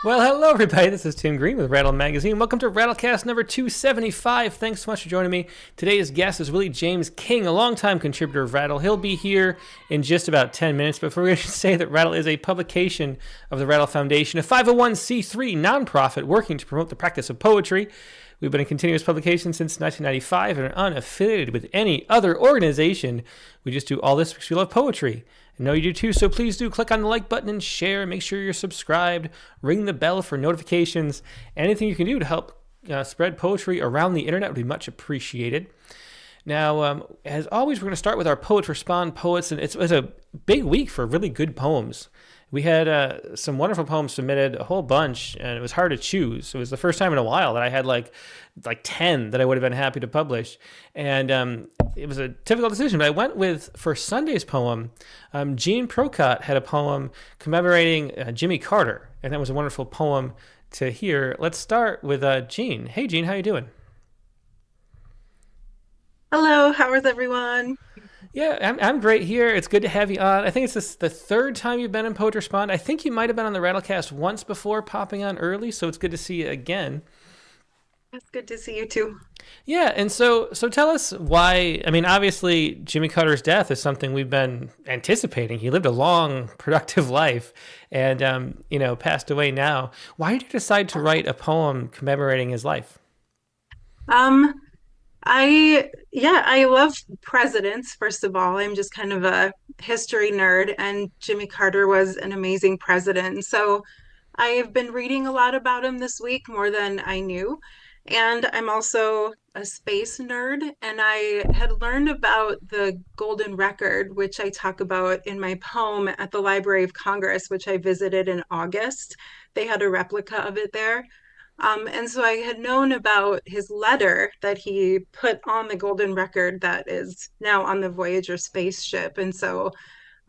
Well, hello everybody. This is Tim Green with Rattle Magazine. Welcome to Rattlecast number 275. Thanks so much for joining me. Today's guest is Willie James King, a longtime contributor of Rattle. He'll be here in just about 10 minutes, but we're going to say that Rattle is a publication of the Rattle Foundation, a 501c3 nonprofit working to promote the practice of poetry. We've been in continuous publication since 1995 and are unaffiliated with any other organization. We just do all this because we love poetry. I know you do too, so please do click on the like button and share. Make sure you're subscribed. Ring the bell for notifications. Anything you can do to help spread poetry around the internet would be much appreciated. Now, as always, we're going to start with our Poets Respond Poets, and it was a big week for really good poems. We had some wonderful poems submitted, a whole bunch, and it was hard to choose. It was the first time in a while that I had like 10 that I would have been happy to publish. And it was a difficult decision, but I went with, for Sunday's poem, Jean Prokott had a poem commemorating Jimmy Carter, and that was a wonderful poem to hear. Let's start with Jean. Hey, Jean, how you doing? Hello, how is everyone? Yeah, I'm great here. It's good to have you on. I think the third time you've been in Poet Respond. I think you might have been on the Rattlecast once before, popping on early, so it's good to see you again. It's good to see you too. Yeah, and so tell us why. I mean, obviously, Jimmy Carter's death is something we've been anticipating. He lived a long, productive life, and passed away now. Why did you decide to write a poem commemorating his life? Um, I love presidents, first of all. I'm just kind of a history nerd, and Jimmy Carter was an amazing president. So I've been reading a lot about him this week, more than I knew. And I'm also a space nerd, and I had learned about the Golden Record, which I talk about in my poem at the Library of Congress, which I visited in August. They had a replica of it there. And so I had known about his letter that he put on the Golden Record that is now on the Voyager spaceship. And so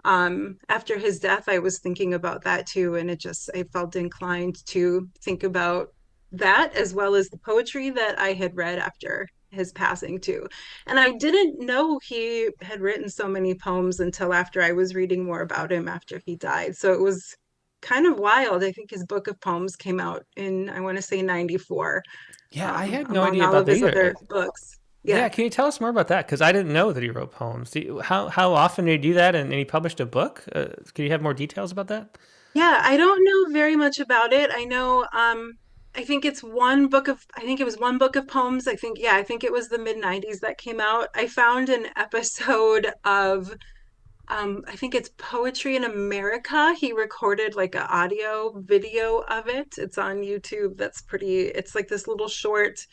after his death, I was thinking about that too. And I felt inclined to think about that as well as the poetry that I had read after his passing too. And I didn't know he had written so many poems until after I was reading more about him after he died. So it was kind of wild. I think his book of poems came out in, I want to say 94, Yeah, I had no among idea all about of that his either. other books. Yeah, Yeah. can you tell us more about that? Because I didn't know that he wrote poems. How often did he do that? And he published a book. Can you have more details about that? Yeah, I don't know very much about it. I know I think I think it was one book of poems. I think it was the mid 90s that came out. I found an episode of I think it's Poetry in America. He recorded like an audio video of it. It's on YouTube. It's like this little short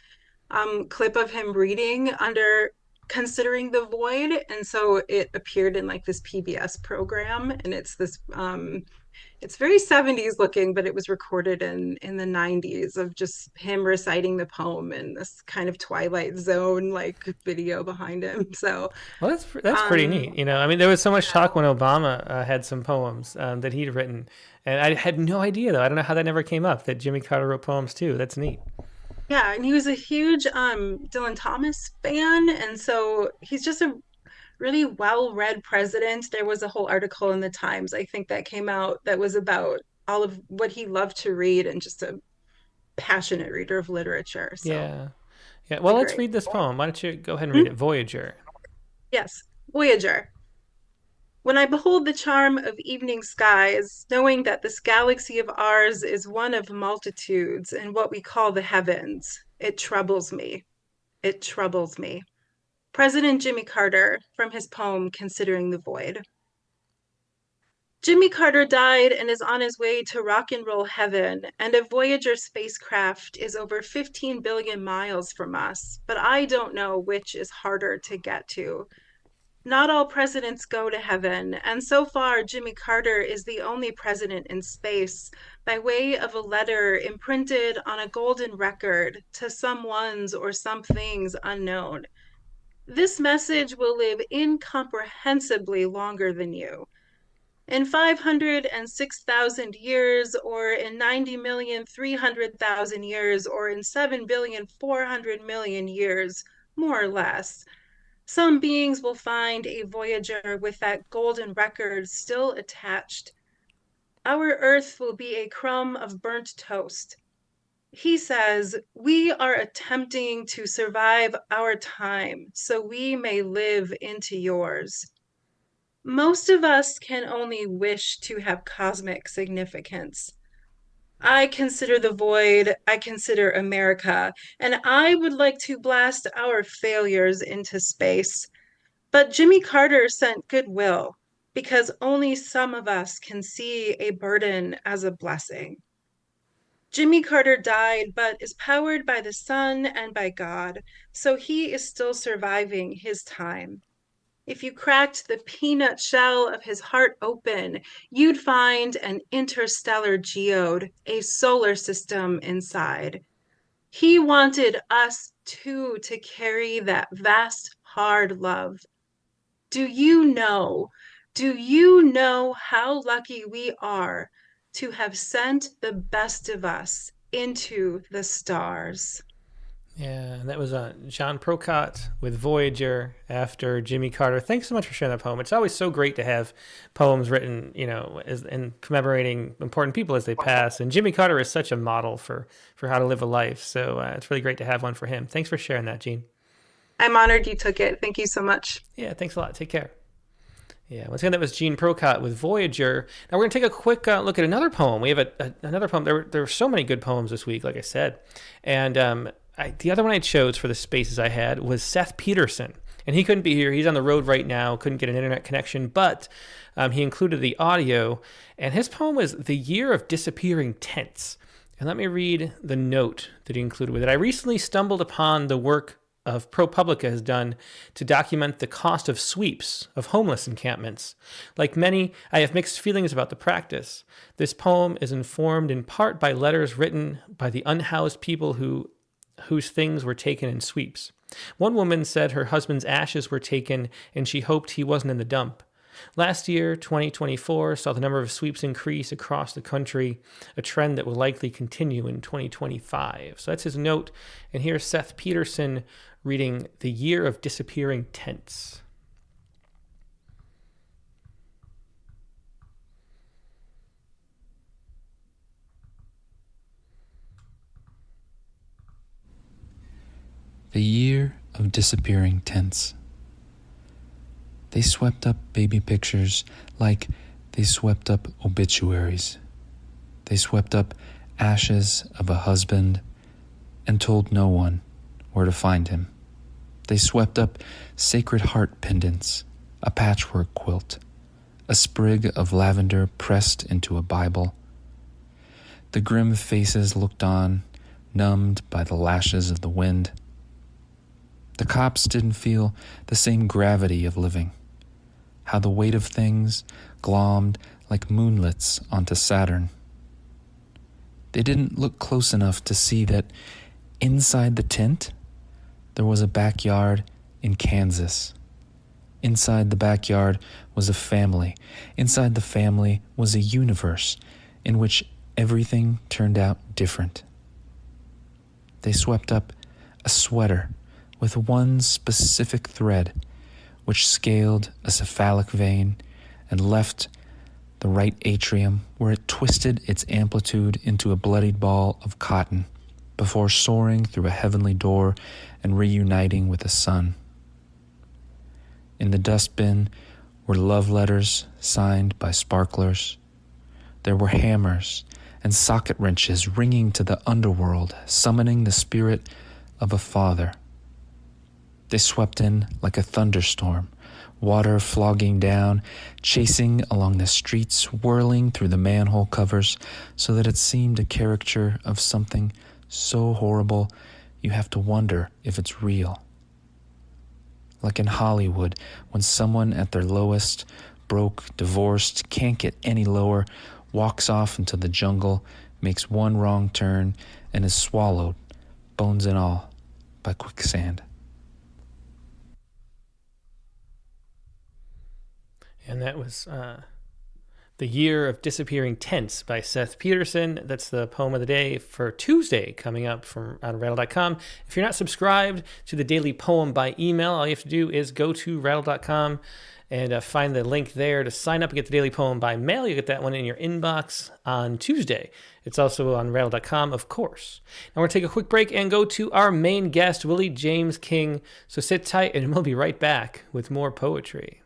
clip of him reading under Considering the Void. And so it appeared in like this PBS program. And it's very 70s looking, but it was recorded in the 90s of just him reciting the poem and this kind of Twilight Zone like video behind him. So Well, that's pretty um neat. I mean, there was so much talk when Obama had some poems that he'd written, and I had no idea though. I don't know how that never came up that Jimmy Carter wrote poems too. That's neat. yeah, and he was a huge Dylan Thomas fan, and so he's just a really well-read president. There was a whole article in the Times, I think, that came out that was about all of what he loved to read and just a passionate reader of literature. So Yeah, yeah. Well, really let's great. read this poem. Why don't you go ahead and read Mhm. it? Voyager. Yes. Voyager. When I behold the charm of evening skies, knowing that this galaxy of ours is one of multitudes in what we call the heavens, it troubles me. It troubles me. President Jimmy Carter, from his poem Considering the Void. Jimmy Carter died and is on his way to rock and roll heaven, and a Voyager spacecraft is over 15 billion miles from us, but I don't know which is harder to get to. Not all presidents go to heaven, and so far, Jimmy Carter is the only president in space by way of a letter imprinted on a golden record to some ones or some things unknown. This message will live incomprehensibly longer than you. In 506,000 years, or in 90,300,000 years, or in 7,400,000,000 years, more or less, some beings will find a Voyager with that golden record still attached. our earth will be a crumb of burnt toast. He says, we are attempting to survive our time so we may live into yours. Most of us can only wish to have cosmic significance. I consider the void, I consider America, and I would like to blast our failures into space. But Jimmy Carter sent goodwill because only some of us can see a burden as a blessing. Jimmy Carter died, but is powered by the sun and by God, so he is still surviving his time. If you cracked the peanut shell of his heart open, you'd find an interstellar geode, a solar system inside. He wanted us too to carry that vast, hard love. Do you know? Do you know how lucky we are to have sent the best of us into the stars? Yeah, and that was John Prokott with Voyager after Jimmy Carter. Thanks so much for sharing that poem. It's always so great to have poems written, and commemorating important people as they pass. And Jimmy Carter is such a model for how to live a life. So it's really great to have one for him. Thanks for sharing that, Gene. I'm honored you took it. Thank you so much. Yeah, thanks a lot. Take care. Yeah, once again, that was Gene Prokott with Voyager. Now we're going to take a quick look at another poem. We have another poem. There were so many good poems this week, like I said. And the other one I chose for the spaces I had was Seth Peterson. And he couldn't be here. He's on the road right now, couldn't get an internet connection, but he included the audio. And his poem was The Year of Disappearing Tents. And let me read the note that he included with it. I recently stumbled upon the work of ProPublica has done to document the cost of sweeps of homeless encampments. Like many, I have mixed feelings about the practice. This poem is informed in part by letters written by the unhoused people whose things were taken in sweeps. One woman said her husband's ashes were taken and she hoped he wasn't in the dump. Last year, 2024, saw the number of sweeps increase across the country, a trend that will likely continue in 2025. So that's his note. And here's Seth Peterson reading The Year of Disappearing Tents. The Year of Disappearing Tents. They swept up baby pictures like they swept up obituaries. They swept up ashes of a husband and told no one where to find him. They swept up Sacred Heart pendants, a patchwork quilt, a sprig of lavender pressed into a Bible. The grim faces looked on, numbed by the lashes of the wind. The cops didn't feel the same gravity of living, how the weight of things glommed like moonlets onto Saturn. They didn't look close enough to see that inside the tent, there was a backyard in Kansas. Inside the backyard was a family. Inside the family was a universe in which everything turned out different. They swept up a sweater with one specific thread which scaled a cephalic vein and left the right atrium where it twisted its amplitude into a bloodied ball of cotton before soaring through a heavenly door and reuniting with the sun. In the dustbin were love letters signed by sparklers. There were hammers and socket wrenches ringing to the underworld, summoning the spirit of a father. They swept in like a thunderstorm, water flogging down, chasing along the streets, whirling through the manhole covers, so that it seemed a caricature of something so horrible you have to wonder if it's real. Like in Hollywood, when someone at their lowest, broke, divorced, can't get any lower, walks off into the jungle, makes one wrong turn, and is swallowed, bones and all, by quicksand. And that was The Year of Disappearing Tense by Seth Peterson. That's the poem of the day for Tuesday, coming up from on rattle.com. If you're not subscribed to the daily poem by email, all you have to do is go to rattle.com and find the link there to sign up and get the daily poem by mail. You get that one in your inbox on Tuesday. It's also on rattle.com, of course. Now we're going to take a quick break and go to our main guest, Willie James King. So sit tight and we'll be right back with more poetry.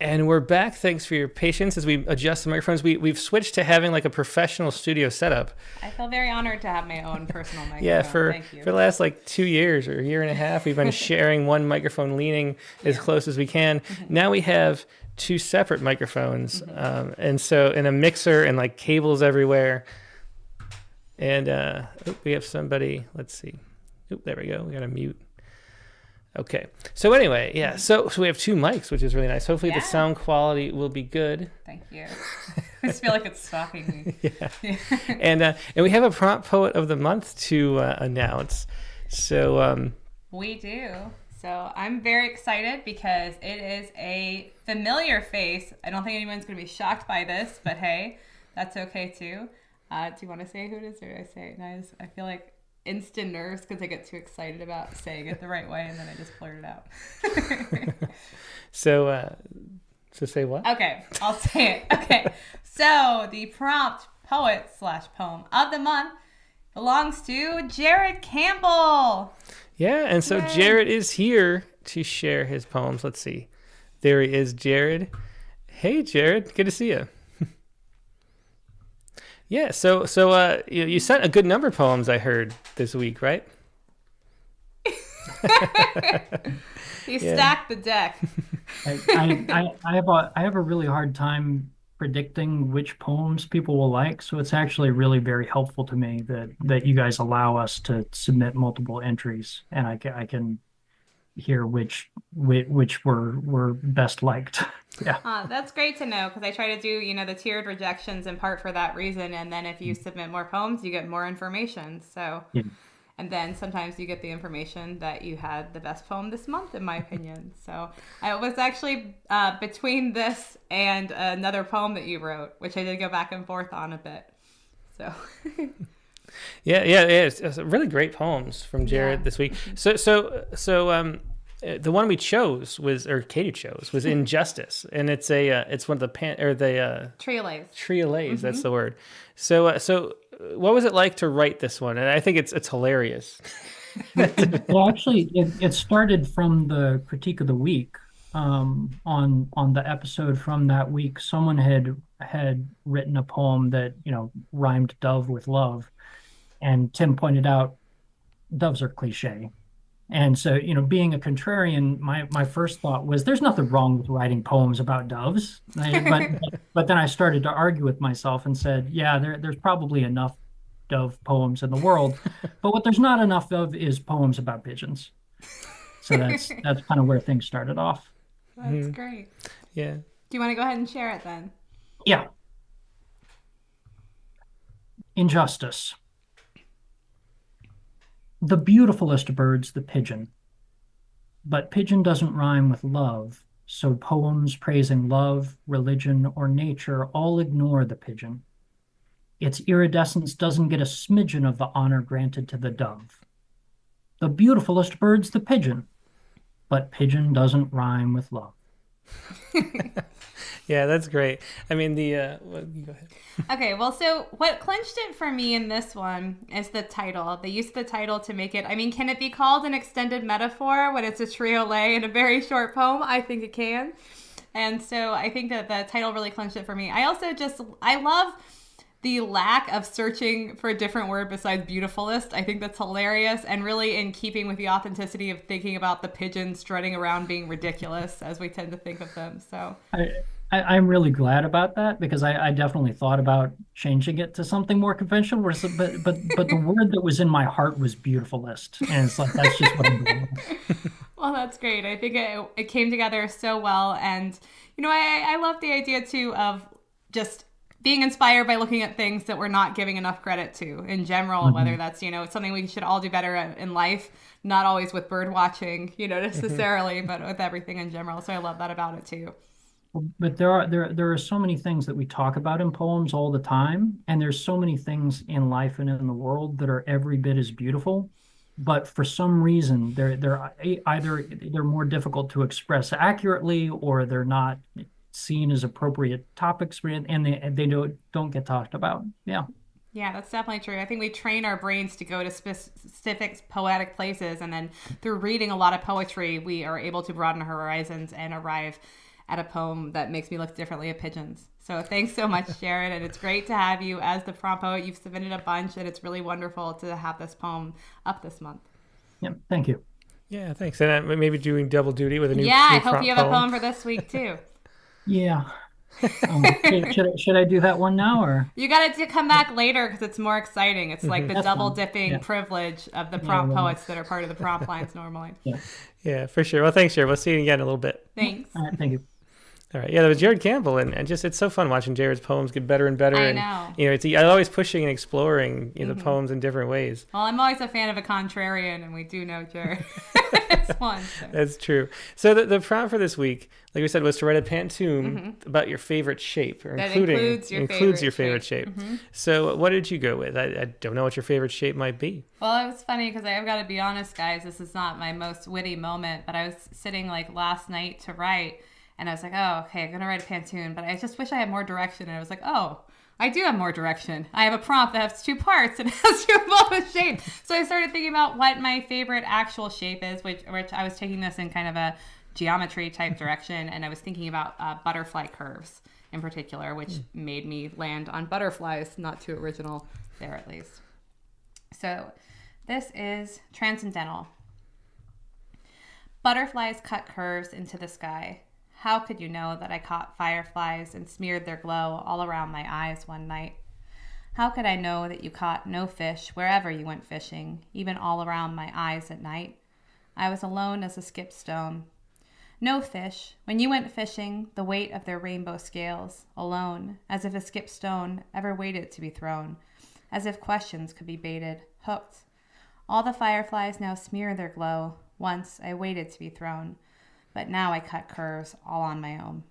And we're back. Thanks for your patience as we adjust the microphones. We've switched to having like a professional studio setup. I feel very honored to have my own personal microphone. Yeah, for the last like 2 years or a year and a half, we've been sharing one microphone, leaning as close as we can. Now we have two separate microphones, and a mixer and like cables everywhere. And we have somebody. Let's see. There we go. We got to mute. Okay. So anyway, yeah. So we have two mics, which is really nice. Hopefully the sound quality will be good. Thank you. I just feel like it's stalking me. Yeah. And we have a prompt poet of the month to announce. So we do. So I'm very excited because it is a familiar face. I don't think anyone's going to be shocked by this, but hey, that's okay too. Do you want to say who it is, or do I say it? No, I feel like instant nerves because I get too excited about saying it the right way and then I just blurt it out. So say what? Okay, I'll say it. Okay, so the prompt poet/poem of the month belongs to Jared Campbell. Yeah, and so Yay. Jared is here to share his poems. Let's see. There he is, Jared. Hey, Jared. Good to see you. Yeah, so you sent a good number of poems, I heard, this week, right? You stacked the deck. I have a really hard time predicting which poems people will like, so it's actually really very helpful to me that you guys allow us to submit multiple entries, and I can hear which were best liked. Yeah. That's great to know, because I try to do, the tiered rejections in part for that reason. And then if you submit more poems, you get more information. So, Yeah. And then sometimes you get the information that you had the best poem this month, in my opinion. So I was actually between this and another poem that you wrote, which I did go back and forth on a bit. So. Yeah, it's really great poems from Jared this week. So, the one we chose Katie chose was Injustice, and it's one of the Triolets. Triolets, that's the word. So what was it like to write this one? And I think it's hilarious. Well, actually, it started from the critique of the week. On the episode from that week, someone had written a poem that rhymed dove with love. And Tim pointed out doves are cliche. And so, being a contrarian, my first thought was there's nothing wrong with writing poems about doves. But then I started to argue with myself and said, yeah, there's probably enough dove poems in the world. But what there's not enough of is poems about pigeons. So that's kind of where things started off. That's great. Yeah. Do you want to go ahead and share it then? Yeah. Injustice. The beautifulest bird's the pigeon, but pigeon doesn't rhyme with love, so poems praising love, religion, or nature all ignore the pigeon. Its iridescence doesn't get a smidgen of the honor granted to the dove. The beautifulest bird's the pigeon, but pigeon doesn't rhyme with love. Yeah, that's great. I mean, you go ahead. Okay, well, so what clinched it for me in this one is the title. They used the title to make it, can it be called an extended metaphor when it's a triolet in a very short poem? I think it can. And so I think that the title really clinched it for me. I also I love the lack of searching for a different word besides beautifulest. I think that's hilarious and really in keeping with the authenticity of thinking about the pigeon strutting around being ridiculous as we tend to think of them. So I'm really glad about that, because I definitely thought about changing it to something more conventional. But the word that was in my heart was beautifulest, and it's like that's just what I'm doing. Well, that's great. I think it came together so well, and I love the idea too of just being inspired by looking at things that we're not giving enough credit to in general, whether that's, it's something we should all do better in life, not always with bird watching, necessarily, but with everything in general. So I love that about it too. But there are so many things that we talk about in poems all the time, and there's so many things in life and in the world that are every bit as beautiful, but for some reason they're either more difficult to express accurately, or they're not seen as appropriate topics, and they don't get talked about. Yeah, that's definitely true. I think we train our brains to go to specific poetic places, and then through reading a lot of poetry, we are able to broaden our horizons and arrive at a poem that makes me look differently at pigeons. So thanks so much, Jared, and it's great to have you as the prompt poet. You've submitted a bunch, and it's really wonderful to have this poem up this month. Yeah, thank you. Yeah, thanks. And maybe doing double duty with a new I hope you have a poem for this week too. Yeah. Should I do that one now, or you got to come back later because it's more exciting? It's like the double dipping privilege of the prompt poets that are part of the prompt lines normally. Yeah, for sure. Well, thanks, Jared. We'll see you again in a little bit. Thanks. All right, thank you. All right. Yeah, that was Jared Campbell, and just it's so fun watching Jared's poems get better and better. I know. And, I'm always pushing and exploring the poems in different ways. Well, I'm always a fan of a contrarian, and we do know Jared. It's fun. So. That's true. So the prompt for this week, like we said, was to write a pantoum about your favorite shape, or that includes your favorite shape. Mm-hmm. So what did you go with? I don't know what your favorite shape might be. Well, it was funny because I've got to be honest, guys. This is not my most witty moment, but I was sitting last night to write. And I was like, oh, okay, I'm going to write a pantoum, but I just wish I had more direction. And I was like, oh, I do have more direction. I have a prompt that has two parts and it has to involve a shape. So I started thinking about what my favorite actual shape is, which I was taking this in kind of a geometry type direction. And I was thinking about butterfly curves in particular, which made me land on butterflies, not too original there at least. So this is transcendental. Butterflies cut curves into the sky. How could you know that I caught fireflies and smeared their glow all around my eyes one night? How could I know that you caught no fish wherever you went fishing, even all around my eyes at night? I was alone as a skip stone. No fish, when you went fishing, the weight of their rainbow scales, alone, as if a skip stone ever waited to be thrown, as if questions could be baited, hooked. All the fireflies now smear their glow. Once I waited to be thrown, but now I cut curves all on my own.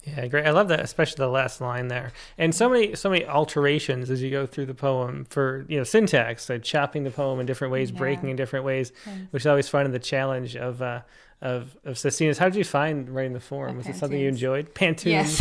Yeah, great. I love that, especially the last line there. And so many alterations as you go through the poem for, syntax, like chopping the poem in different ways, breaking in different ways, which is always fun in the challenge of Cecina's. How did you find writing the form? Was it something you enjoyed? Pantoum. Yes.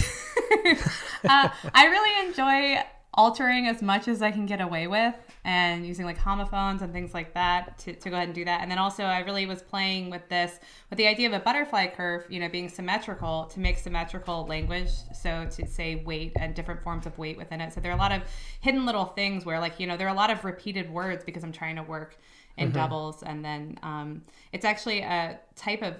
I really enjoy altering as much as I can get away with and using like homophones and things like that to go ahead and do that. And then also I really was playing with the idea of a butterfly curve, being symmetrical, to make symmetrical language. So to say weight and different forms of weight within it. So there are a lot of hidden little things where there are a lot of repeated words because I'm trying to work in doubles. And then it's actually a type of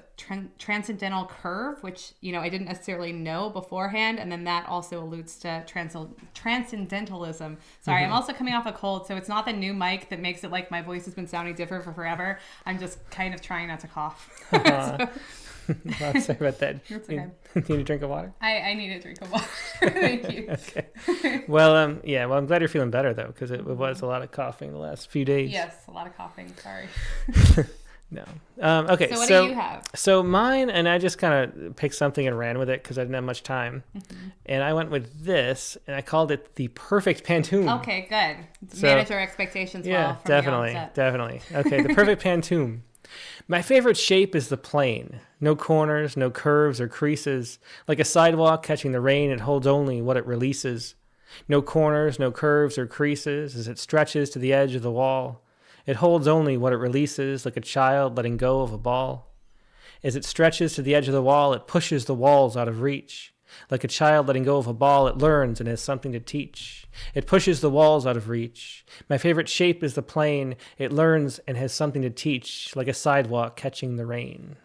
transcendental curve, which, I didn't necessarily know beforehand. And then that also alludes to transcendentalism. Sorry, I'm also coming off a cold, so it's not the new mic that makes it like my voice has been sounding different for forever. I'm just kind of trying not to cough. Well, sorry about that. It's okay. Need a drink of water? I need a drink of water. Thank you. Okay. Well, I'm glad you're feeling better, though, because it was a lot of coughing the last few days. Yes, a lot of coughing. Sorry. No. Okay. So what do you have? So mine, and I just kind of picked something and ran with it because I didn't have much time. And I went with this, and I called it the perfect pantoum. Okay, good. Manage our expectations well from definitely, the outset. definitely. Okay, the perfect pantoum. My favorite shape is the plane. No corners, no curves or creases. Like a sidewalk catching the rain, it holds only what it releases. No corners, no curves or creases as it stretches to the edge of the wall. It holds only what it releases, like a child letting go of a ball. As it stretches to the edge of the wall, it pushes the walls out of reach. Like a child letting go of a ball, it learns and has something to teach. It pushes the walls out of reach. My favorite shape is the plane. It learns and has something to teach, like a sidewalk catching the rain.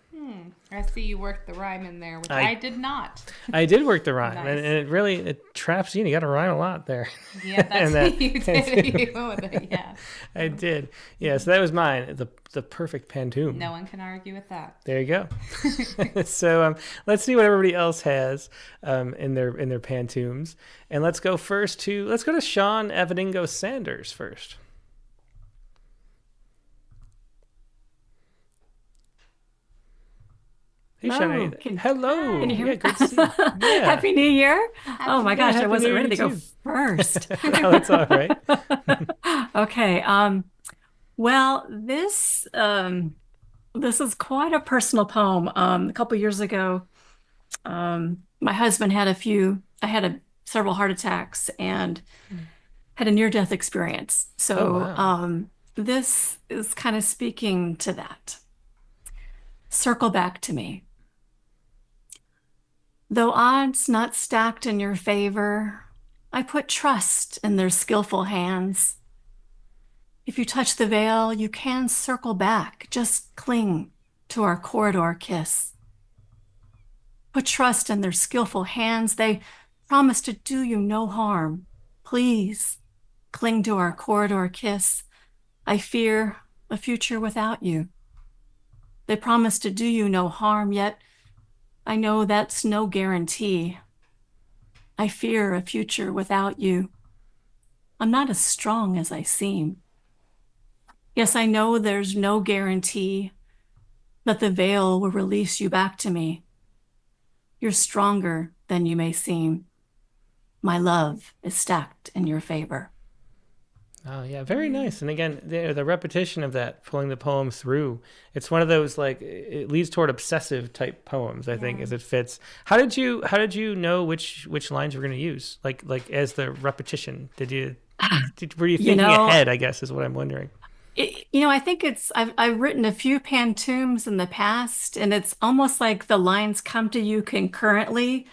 I see you worked the rhyme in there, which I did not. I did work the rhyme, Nice. and it traps you in. You got to rhyme a lot there. Yeah, that's what you did. You went with it, yeah. I did. Yeah, so that was mine, the perfect pantoum. No one can argue with that. There you go. So let's see what everybody else has in their pantoums, and let's go to Sean Evedingo Sanders first. Hey, Hello. Sean. Hello. Can you hear Yeah, me? good to see you. Yeah. Happy New Year. Oh my gosh, Happy I wasn't New Year ready to to go you. first. No, that's all right. Okay. Well, this is quite a personal poem. A couple years ago, my husband had several heart attacks and had a near-death experience. So Oh, wow. this is kind of speaking to that. Circle back to me. Though odds not stacked in your favor, I put trust in their skillful hands. If you touch the veil, you can circle back. Just cling to our corridor kiss. Put trust in their skillful hands. They promise to do you no harm. Please cling to our corridor kiss. I fear a future without you. They promise to do you no harm, yet I know that's no guarantee. I fear a future without you. I'm not as strong as I seem. Yes, I know there's no guarantee that the veil will release you back to me. You're stronger than you may seem. My love is stacked in your favor. Oh, yeah, very nice. And again, the repetition of that, pulling the poem through, it's one of those, like, it leads toward obsessive type poems, I think, as it fits. How did you know which lines you were going to use? Like as the repetition, were you thinking ahead, I guess, is what I'm wondering. I think I've written a few pantoums in the past, and it's almost like the lines come to you concurrently,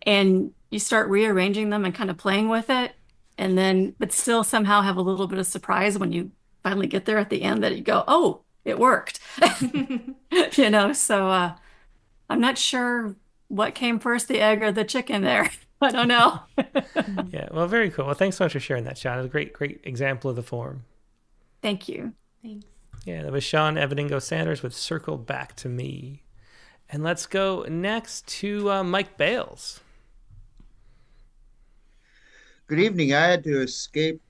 and you start rearranging them and kind of playing with it. But still somehow have a little bit of surprise when you finally get there at the end that you go, oh, it worked. So I'm not sure what came first, the egg or the chicken there. I don't know. Yeah, well, very cool. Well, thanks so much for sharing that, Sean. It was a great example of the form. Thank you. Thanks. Yeah, that was Sean Evaningo Sanders with Circle Back to Me. And let's go next to Mike Bales. Good evening. I had to escape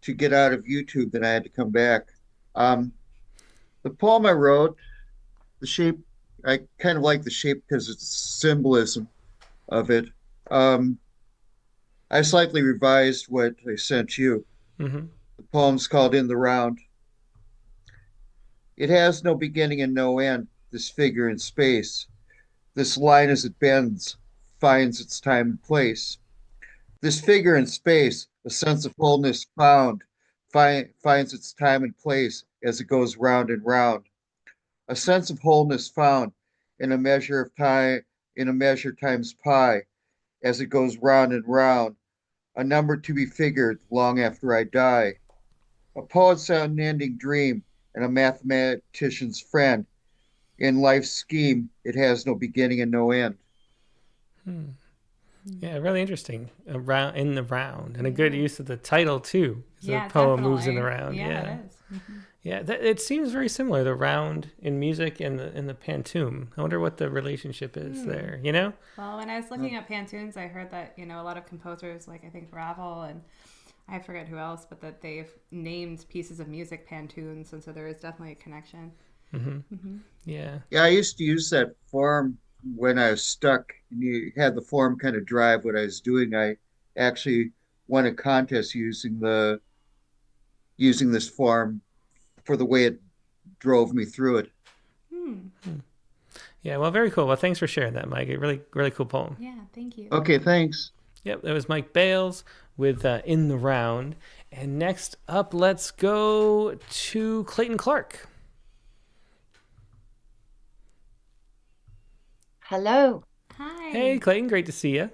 to get out of YouTube, then I had to come back. The poem I wrote, the shape, I kind of like the shape because it's symbolism of it. I slightly revised what I sent you. Mm-hmm. The poem's called In the Round. It has no beginning and no end, this figure in space. This line as it bends finds its time and place. This figure in space, a sense of wholeness found, finds its time and place as it goes round and round. A sense of wholeness found in a measure of time, in a measure times pi, as it goes round and round. A number to be figured long after I die. A poet's unending dream and a mathematician's friend. In life's scheme, it has no beginning and no end. Yeah, really interesting. Around in the round, and a good use of the title too. The Yeah, poem definitely. moves in the round. Yeah, Yeah, it is. Mhm. yeah. It seems very similar. The round in music and the pantoum. I wonder what the relationship is there. You know? Well, when I was looking at pantoums, I heard that, a lot of composers, like I think Ravel and I forget who else, but that they've named pieces of music pantoums, and so there is definitely a connection. Yeah. Yeah, I used to use that form when I was stuck, and you had the form kind of drive what I was doing. I actually won a contest using this form for the way it drove me through it. Yeah. Well, very cool. Well, thanks for sharing that, Mike. A really cool poem. Yeah, thank you. Okay, thanks. Yep, that was Mike Bales with In the Round. And next up, let's go to Clayton Clark. Hello. Hi. Hey, Clayton, great to see you.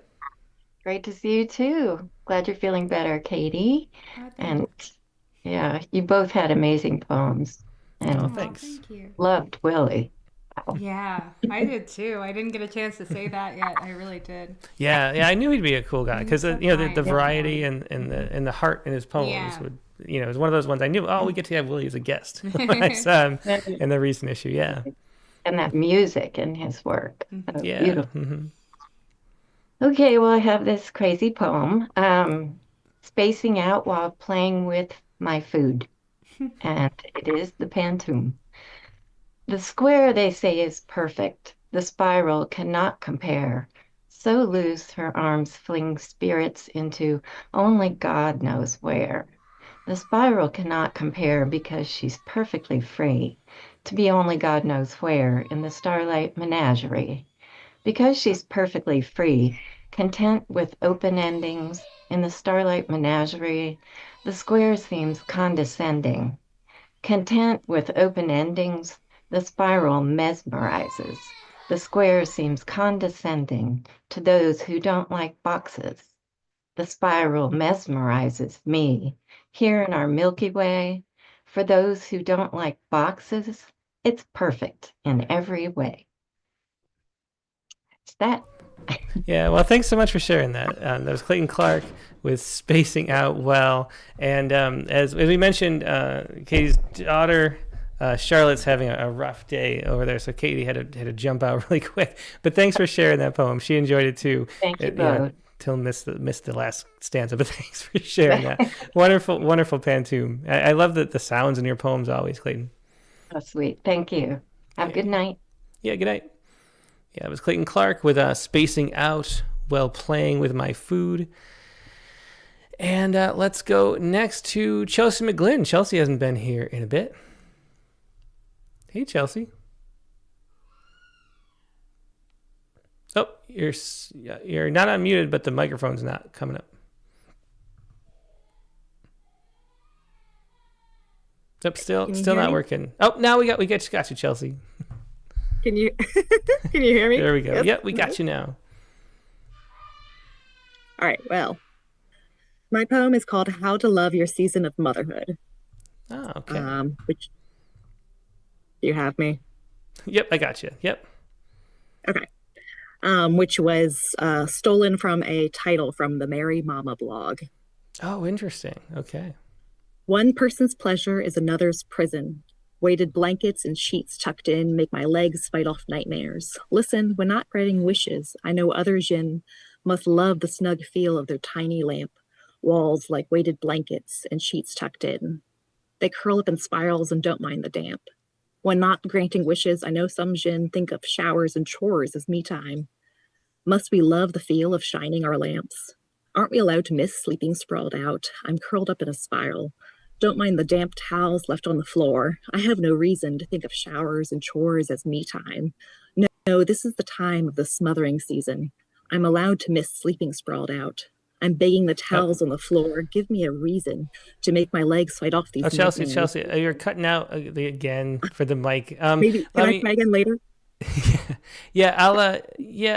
Great to see you too. Glad you're feeling better, Katie. Oh, thank And yeah, you both had amazing poems Oh, and thanks. Thank you. loved Willie. Yeah, I did too. I didn't get a chance to say that yet. I really did. Yeah, I knew he'd be a cool guy because so the kind. variety and the heart in his poems Yeah. would it was one of those ones I knew. Oh, we get to have Willie as a guest when I saw him in the recent issue. Yeah, And that music in his work. Oh, yeah. beautiful. Hmm. Okay, well, I have this crazy poem, spacing out while playing with my food. And it is the pantoum. The square, they say, is perfect. The spiral cannot compare. So loose her arms fling spirits into only God knows where. The spiral cannot compare because she's perfectly free to be only God knows where in the starlight menagerie. Because she's perfectly free, content with open endings in the starlight menagerie, the square seems condescending. Content with open endings, the spiral mesmerizes. The square seems condescending to those who don't like boxes. The spiral mesmerizes me here in our Milky Way. For those who don't like boxes, it's perfect in every way. It's that. Yeah, well, thanks so much for sharing that. That was Clayton Clark with Spacing Out Well. And as we mentioned, Katie's daughter, Charlotte's having a rough day over there, so Katie had to jump out really quick. But thanks for sharing that poem. She enjoyed it too. Thank you both. Till missed the last stanza, but thanks for sharing that. Wonderful pantoum. I love the sounds in your poems always, Clayton. Oh, sweet. Thank you. Have a good night. Yeah, good night. Yeah, it was Clayton Clark with Spacing Out While Playing with My Food. And let's go next to Chelsea McGlynn. Chelsea hasn't been here in a bit. Hey, Chelsea. Oh, you're not unmuted, but the microphone's not coming up. Yep, still not me? working. Oh, now we got you, Chelsea. Can you can you hear me? There we go. Yes? Yep, we got you now. All right, well. My poem is called How to Love Your Season of Motherhood. Oh, okay. Which You have me? Yep, I got you. Yep. Okay. Which was stolen from a title from the Mary Mama blog. Oh, interesting. Okay. One person's pleasure is another's prison. Weighted blankets and sheets tucked in make my legs fight off nightmares. Listen, when not granting wishes, I know other Jinn must love the snug feel of their tiny lamp, walls like weighted blankets and sheets tucked in. They curl up in spirals and don't mind the damp. When not granting wishes, I know some Jinn think of showers and chores as me time. Must we love the feel of shining our lamps? Aren't we allowed to miss sleeping sprawled out? I'm curled up in a spiral. Don't mind the damp towels left on the floor. I have no reason to think of showers and chores as me time. No, this is the time of the smothering season. I'm allowed to miss sleeping sprawled out. I'm begging the towels on the floor. Give me a reason to make my legs fight off these. Chelsea, you're cutting out again for the mic. Maybe can I try again later? Yeah,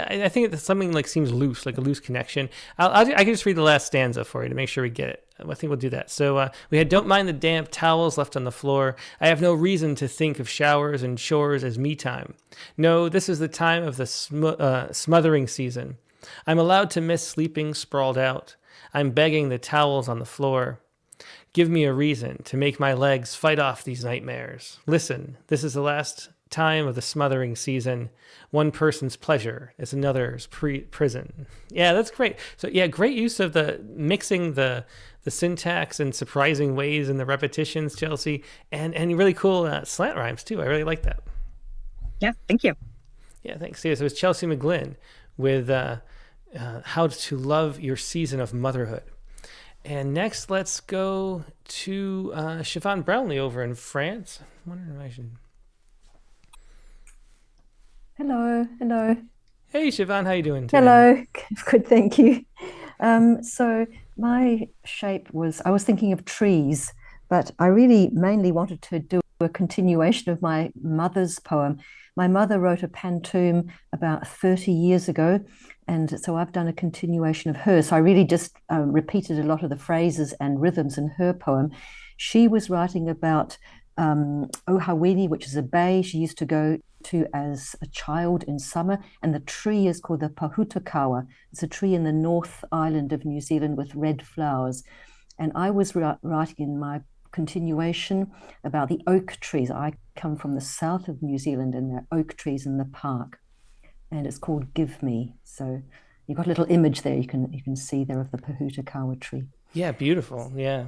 I think it's something like seems loose, like a loose connection. I can just read the last stanza for you to make sure we get it. I think we'll do that. So we had, don't mind the damp towels left on the floor. I have no reason to think of showers and chores as me time. No, this is the time of the smothering season. I'm allowed to miss sleeping sprawled out. I'm begging the towels on the floor. Give me a reason to make my legs fight off these nightmares. Listen, this is the last time of the smothering season. One person's pleasure is another's prison. Yeah, that's great. So yeah, great use of the mixing the syntax in surprising ways and the repetitions, Chelsea, and really cool slant rhymes too. I really like that. Yeah, thank you. Yeah, thanks. Yeah, so it's Chelsea McGlynn with How to Love Your Season of Motherhood. And next, let's go to Siobhan Brownlee over in France. I wonder if I should... Hello. Hey, Siobhan, how you doing today? Hello. Good, thank you. So my shape was, I was thinking of trees, but I really mainly wanted to do a continuation of my mother's poem. My mother wrote a pantoum about 30 years ago, and so I've done a continuation of her. So I really just repeated a lot of the phrases and rhythms in her poem. She was writing about Ohawini, which is a bay she used to go to as a child in summer, and the tree is called the Pahutakawa. It's a tree in the North Island of New Zealand with red flowers. And I was writing in my continuation about the oak trees. I come from the south of New Zealand, and there are oak trees in the park, and it's called Give Me. So you've got a little image there you can see there of the Pahutakawa tree. Yeah, beautiful. Yeah.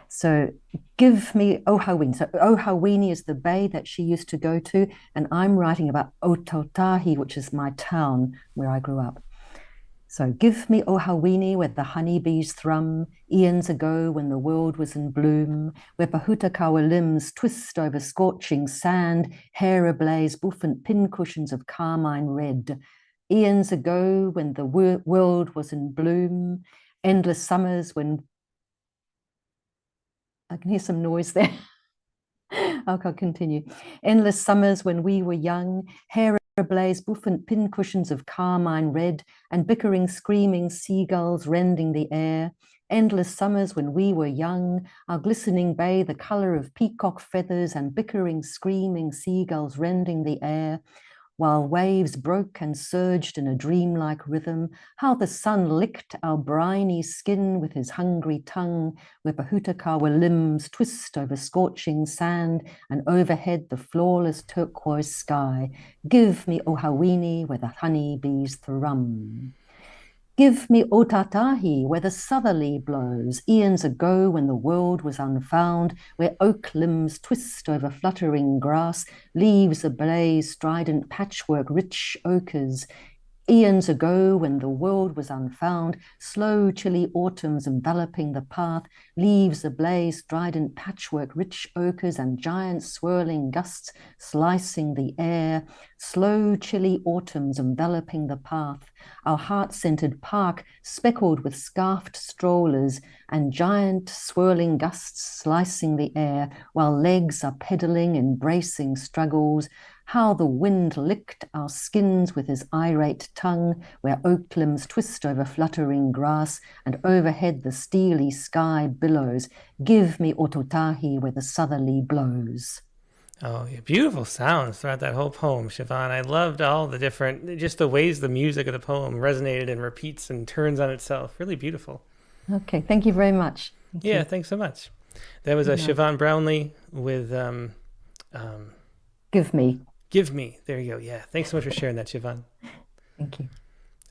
So give me Ohawini. So Ohawini is the bay that she used to go to, and I'm writing about Otautahi, which is my town where I grew up. So give me Ohawini, where the honeybees thrum, eons ago when the world was in bloom, where Pahutakawa limbs twist over scorching sand, hair ablaze, bouffant pincushions of carmine red. Eons ago when the world was in bloom, endless summers when... I can hear some noise there. I'll continue. Endless summers when we were young, hair ablaze, bouffant pincushions of carmine red, and bickering, screaming seagulls rending the air. Endless summers when we were young, our glistening bay the colour of peacock feathers, and bickering, screaming seagulls rending the air. While waves broke and surged in a dreamlike rhythm, how the sun licked our briny skin with his hungry tongue, where Pahutakawa limbs twist over scorching sand, and overhead the flawless turquoise sky. Give me Ohawini, where the honeybees thrum. Give me Otatahi, where the southerly blows, eons ago when the world was unfound, where oak limbs twist over fluttering grass, leaves ablaze, strident patchwork, rich ochres. Eons ago when the world was unfound, slow chilly autumns enveloping the path, leaves ablaze, strident patchwork, rich ochres, and giant swirling gusts slicing the air. Slow chilly autumns enveloping the path, our heart-centered park speckled with scarfed strollers, and giant swirling gusts slicing the air, while legs are pedaling in bracing struggles. How the wind licked our skins with his irate tongue, where oak limbs twist over fluttering grass, and overhead the steely sky billows. Give me Ototahi, where the southerly blows. Oh, yeah, beautiful sounds throughout that whole poem, Siobhan. I loved all the different, just the ways the music of the poem resonated and repeats and turns on itself. Really beautiful. Okay, thank you very much. Yeah, thanks so much. That was a Siobhan Brownlee with Give Me. Give Me. There you go. Yeah, thanks so much for sharing that, Siobhan. Thank you.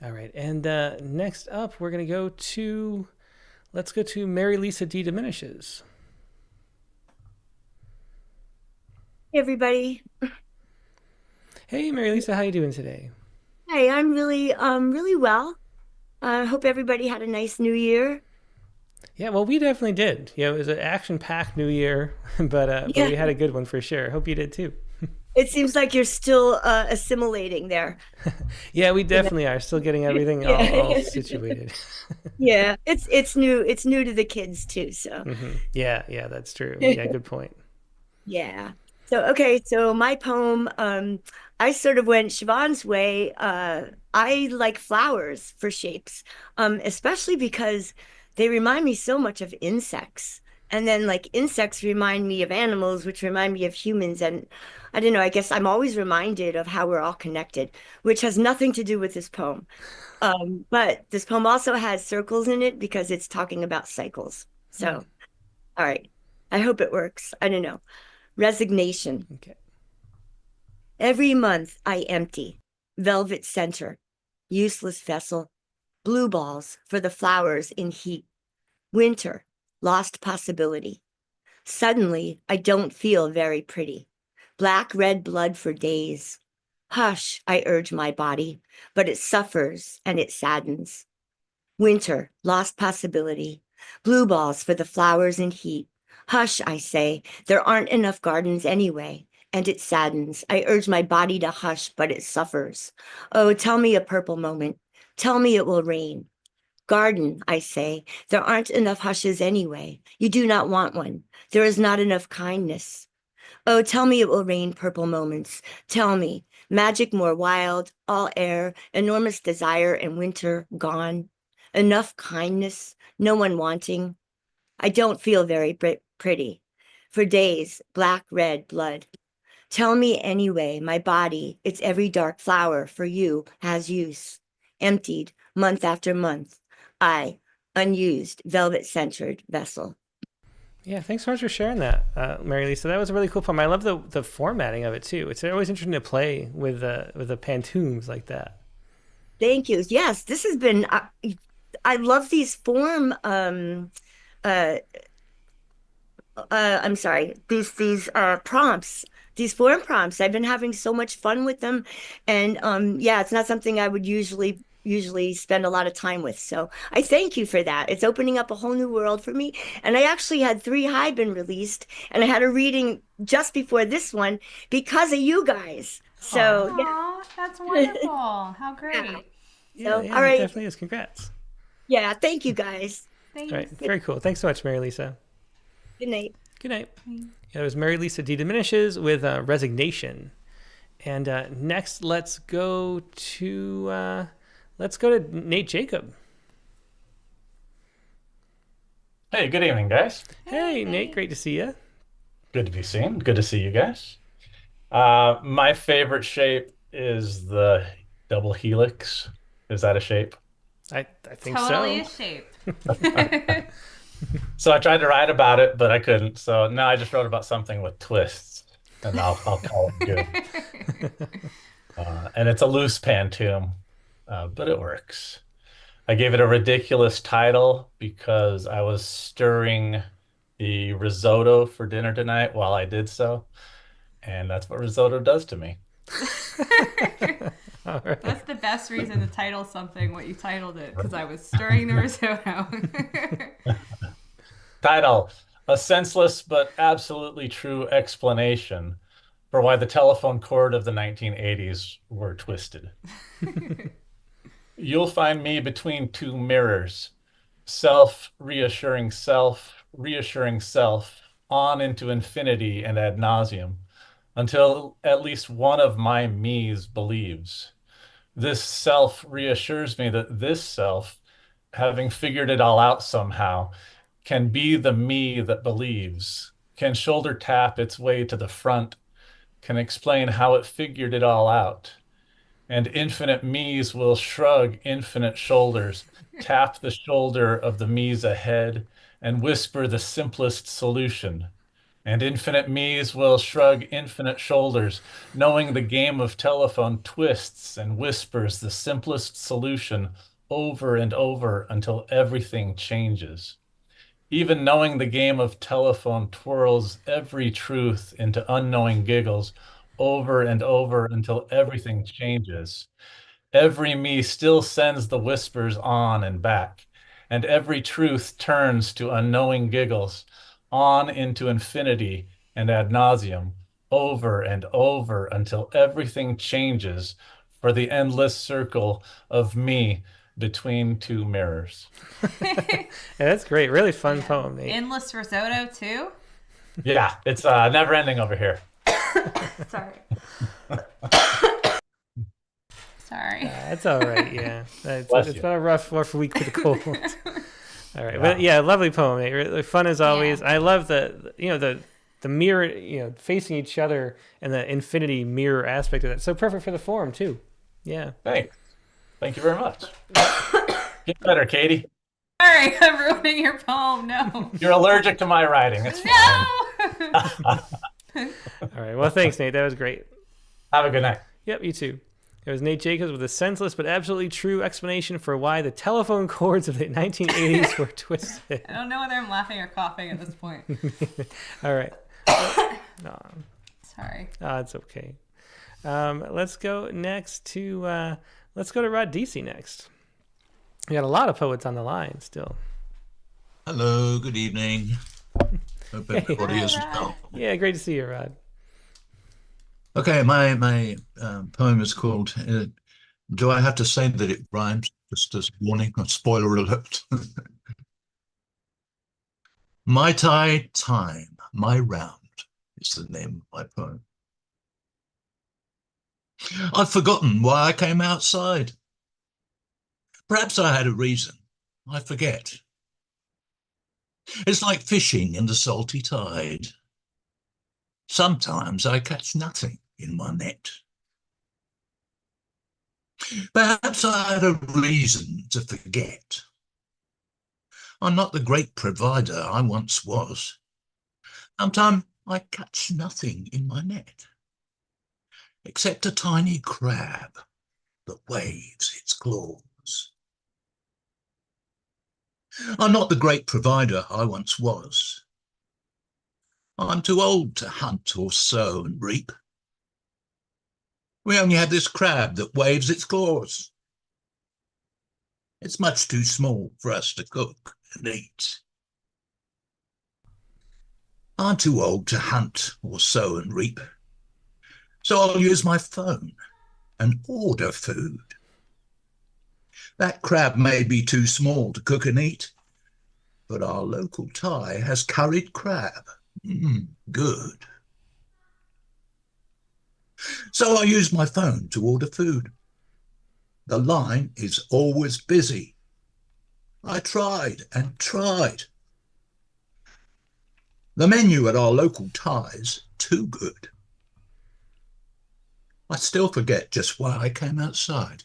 All right, and next up, we're going to let's go to Mary Lisa D. Diminishes. Hey, everybody. Hey, Mary Lisa, how you doing today? Hey, I'm really well. I hope everybody had a nice New Year. Yeah, well, we definitely did. Yeah, it was an action-packed New Year, but we had a good one for sure. Hope you did too. It seems like you're still assimilating there. Yeah, we definitely are still getting everything all situated. Yeah, it's new. It's new to the kids too. So yeah, that's true. Yeah, good point. yeah. So my poem, I sort of went Siobhan's way. I like flowers for shapes, especially because they remind me so much of insects. And then like insects remind me of animals, which remind me of humans. And I don't know, I guess I'm always reminded of how we're all connected, which has nothing to do with this poem. But this poem also has circles in it because it's talking about cycles. So, all right. I hope it works. I don't know. Resignation. Okay. Every month I empty, velvet center, useless vessel, blue balls for the flowers in heat, winter, lost possibility. Suddenly I don't feel very pretty, black red blood for days. Hush, I urge my body, but it suffers and it saddens. Winter, lost possibility, blue balls for the flowers in heat. Hush, I say, there aren't enough gardens anyway, and it saddens. I urge my body to hush, but it suffers. Oh, tell me a purple moment. Tell me it will rain. Garden, I say, there aren't enough hushes anyway. You do not want one. There is not enough kindness. Oh, tell me it will rain purple moments. Tell me, magic more wild, all air, enormous desire and winter gone. Enough kindness, no one wanting. I don't feel very pretty. For days, black red blood. Tell me anyway, my body, its every dark flower for you has use. Emptied, month after month. I, unused, velvet-centered vessel. Yeah, thanks so much for sharing that, Mary Lisa. That was a really cool poem. I love the formatting of it too. It's always interesting to play with the pantoums like that. Thank you. Yes, this has been. I love these form. I'm sorry. These prompts. These form prompts. I've been having so much fun with them, and yeah, it's not something I would usually spend a lot of time with. So I thank you for that. It's opening up a whole new world for me. And I actually had 3 high been released, and I had a reading just before this one because of you guys. So yeah, that's wonderful. How great. Yeah, all right. It definitely is. Congrats. Yeah, thank you guys. Thanks. All right, very cool. Thanks so much, Mary Lisa. Good night. Good night. Yeah, it was Mary Lisa D. Diminishes with Resignation. And next, let's go to Nate Jacob. Hey, good evening, guys. Hey, Nate, great to see you. Good to be seen. Good to see you guys. My favorite shape is the double helix. Is that a shape? I think totally so. A shape. So I tried to write about it, but I couldn't. So now I just wrote about something with twists, and I'll call it good. And it's a loose pantoum, but it works. I gave it a ridiculous title because I was stirring the risotto for dinner tonight while I did so, and that's what risotto does to me. All right. That's the best reason to title something what you titled it, because I was stirring the risotto. Title: A senseless but absolutely true explanation for why the telephone cord of the 1980s were twisted. You'll find me between 2 mirrors, reassuring self, on into infinity and ad nauseum, until at least one of my me's believes. This self reassures me that this self, having figured it all out somehow, can be the me that believes, can shoulder tap its way to the front, can explain how it figured it all out. And infinite me's will shrug infinite shoulders, tap the shoulder of the me's ahead, and whisper the simplest solution. And infinite me's will shrug infinite shoulders, knowing the game of telephone twists and whispers the simplest solution over and over until everything changes. Even knowing the game of telephone twirls every truth into unknowing giggles over and over until everything changes. Every me still sends the whispers on and back, and every truth turns to unknowing giggles, on into infinity and ad nauseum, over and over until everything changes for the endless circle of me between two mirrors. Yeah, that's great. Really fun poem, Nate. Endless risotto too? Yeah, it's never ending over here. Sorry. Sorry. That's all right. Yeah, it's been a rough week with the cold. All right, but yeah, lovely poem, Nate. Really fun as always. I love the mirror, facing each other and the infinity mirror aspect of that. So perfect for the forum too. Yeah. Thanks. Thank you very much. Get better, Katie. Sorry, I'm ruining your poem. No. You're allergic to my writing. It's fine. All right. Well, thanks, Nate. That was great. Have a good night. Yep, you too. It was Nate Jacobs with a senseless but absolutely true explanation for why the telephone cords of the 1980s were twisted. I don't know whether I'm laughing or coughing at this point. All right. Sorry. It's okay. Let's go to Rod DC next. We got a lot of poets on the line still. Hello, good evening. Hope everybody is well. Yeah, great to see you, Rod. Okay, my poem is called, do I have to say that it rhymes? Just as warning, a spoiler alert. My tide time, my round is the name of my poem. I've forgotten why I came outside. Perhaps I had a reason. I forget. It's like fishing in the salty tide. Sometimes I catch nothing in my net. Perhaps I had a reason to forget. I'm not the great provider I once was. Sometimes I catch nothing in my net, except a tiny crab that waves its claws. I'm not the great provider I once was. I'm too old to hunt or sow and reap. We only have this crab that waves its claws. It's much too small for us to cook and eat. I'm too old to hunt or sow and reap, so I'll use my phone and order food. That crab may be too small to cook and eat, but our local Thai has curried crab. Good. So I use my phone to order food. The line is always busy. I tried and tried. The menu at our local Thai's too good. I still forget just why I came outside.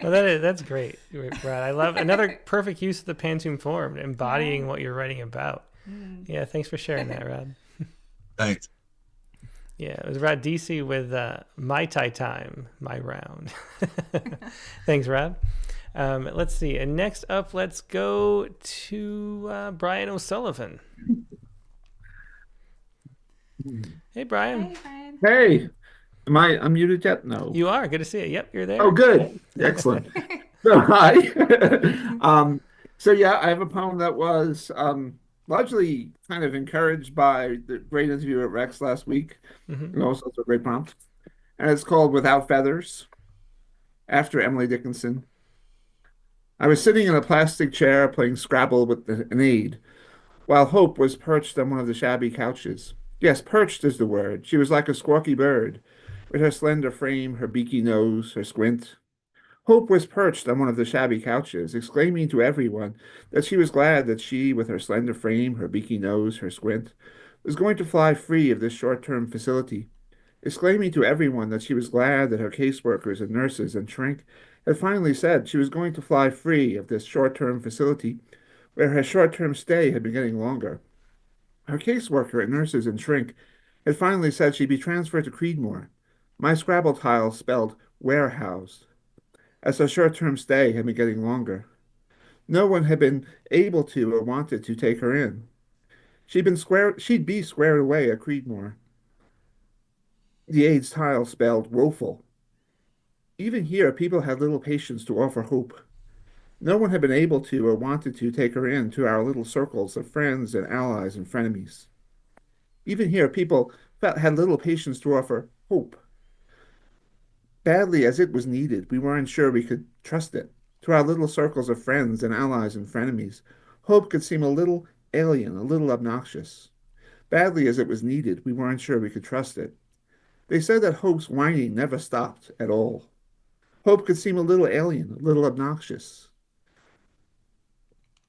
Well, that's great, Brad. I love another perfect use of the pantoum form, embodying what you're writing about. Yeah, thanks for sharing that, Rod. Thanks. Yeah, it was Rod DC with My Thai Time, My Round. Thanks, Rod. Let's see. And next up, let's go to Brian O'Sullivan. Hey, Brian. Hey, Brian. Hey, am I unmuted yet? No. You are. Good to see you. Yep, you're there. Oh, good. Excellent. So, hi. Yeah, I have a poem that was largely kind of encouraged by the great interview at Rex last week. And also it's a great prompt. And it's called Without Feathers, after Emily Dickinson. I was sitting in a plastic chair playing Scrabble with an aide, while Hope was perched on one of the shabby couches. Yes, perched is the word. She was like a squawky bird, with her slender frame, her beaky nose, her squint. Hope was perched on one of the shabby couches, exclaiming to everyone that she was glad that she, with her slender frame, her beaky nose, her squint, was going to fly free of this short-term facility, exclaiming to everyone that she was glad that her caseworkers and nurses and shrink had finally said she was going to fly free of this short-term facility where her short-term stay had been getting longer. Her caseworker and nurses and shrink had finally said she'd be transferred to Creedmoor. My Scrabble tile spelled warehouse, as her short-term stay had been getting longer. No one had been able to or wanted to take her in. She'd be squared away at Creedmoor. The AIDS tile spelled woeful. Even here, people had little patience to offer hope. No one had been able to or wanted to take her in to our little circles of friends and allies and frenemies. Even here, people had little patience to offer hope. Badly as it was needed, we weren't sure we could trust it. To our little circles of friends and allies and frenemies, hope could seem a little alien, a little obnoxious. Badly as it was needed, we weren't sure we could trust it. They said that hope's whining never stopped at all. Hope could seem a little alien, a little obnoxious.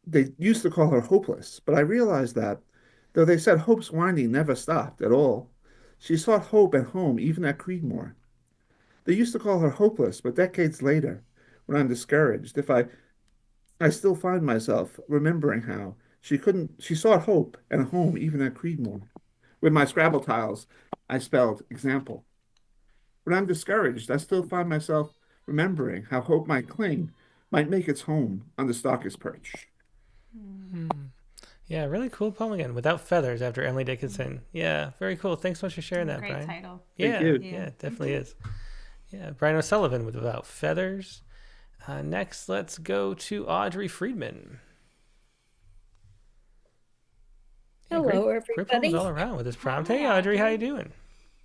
They used to call her hopeless, but I realized that, though they said hope's whining never stopped at all, she sought hope at home even at Creedmoor. They used to call her hopeless, but decades later, when I'm discouraged, I still find myself remembering how she sought hope and a home even at Creedmoor. With my Scrabble tiles, I spelled example. When I'm discouraged, I still find myself remembering how hope might make its home on the stalker's perch. Yeah, really cool poem again. Without Feathers, after Emily Dickinson. Yeah, very cool. Thanks so much for sharing that, Great Brian. title. Yeah, Thank you. yeah, it definitely is. Yeah, Brian O'Sullivan with Without Feathers. Next, let's go to Audrey Friedman. Yeah, Hello, great poems everybody. all around with this prompt. Hey, Audrey, how you doing?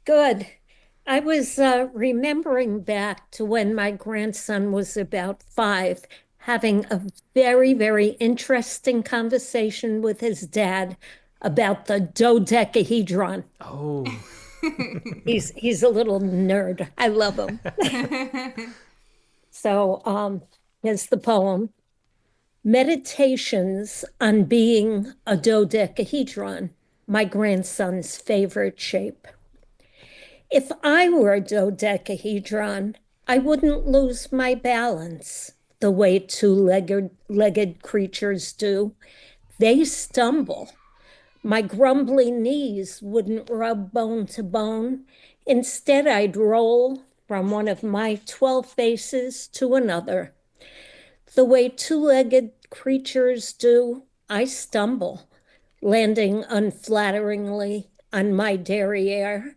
Good. I was remembering back to when my grandson was about 5, having a very, very interesting conversation with his dad about the dodecahedron. Oh, He's a little nerd. I love him. So here's the poem. Meditations on being a dodecahedron, my grandson's favorite shape. If I were a dodecahedron, I wouldn't lose my balance the way two-legged creatures do. They stumble. My grumbly knees wouldn't rub bone to bone. Instead, I'd roll from one of my 12 faces to another. The way two-legged creatures do, I stumble, landing unflatteringly on my derriere.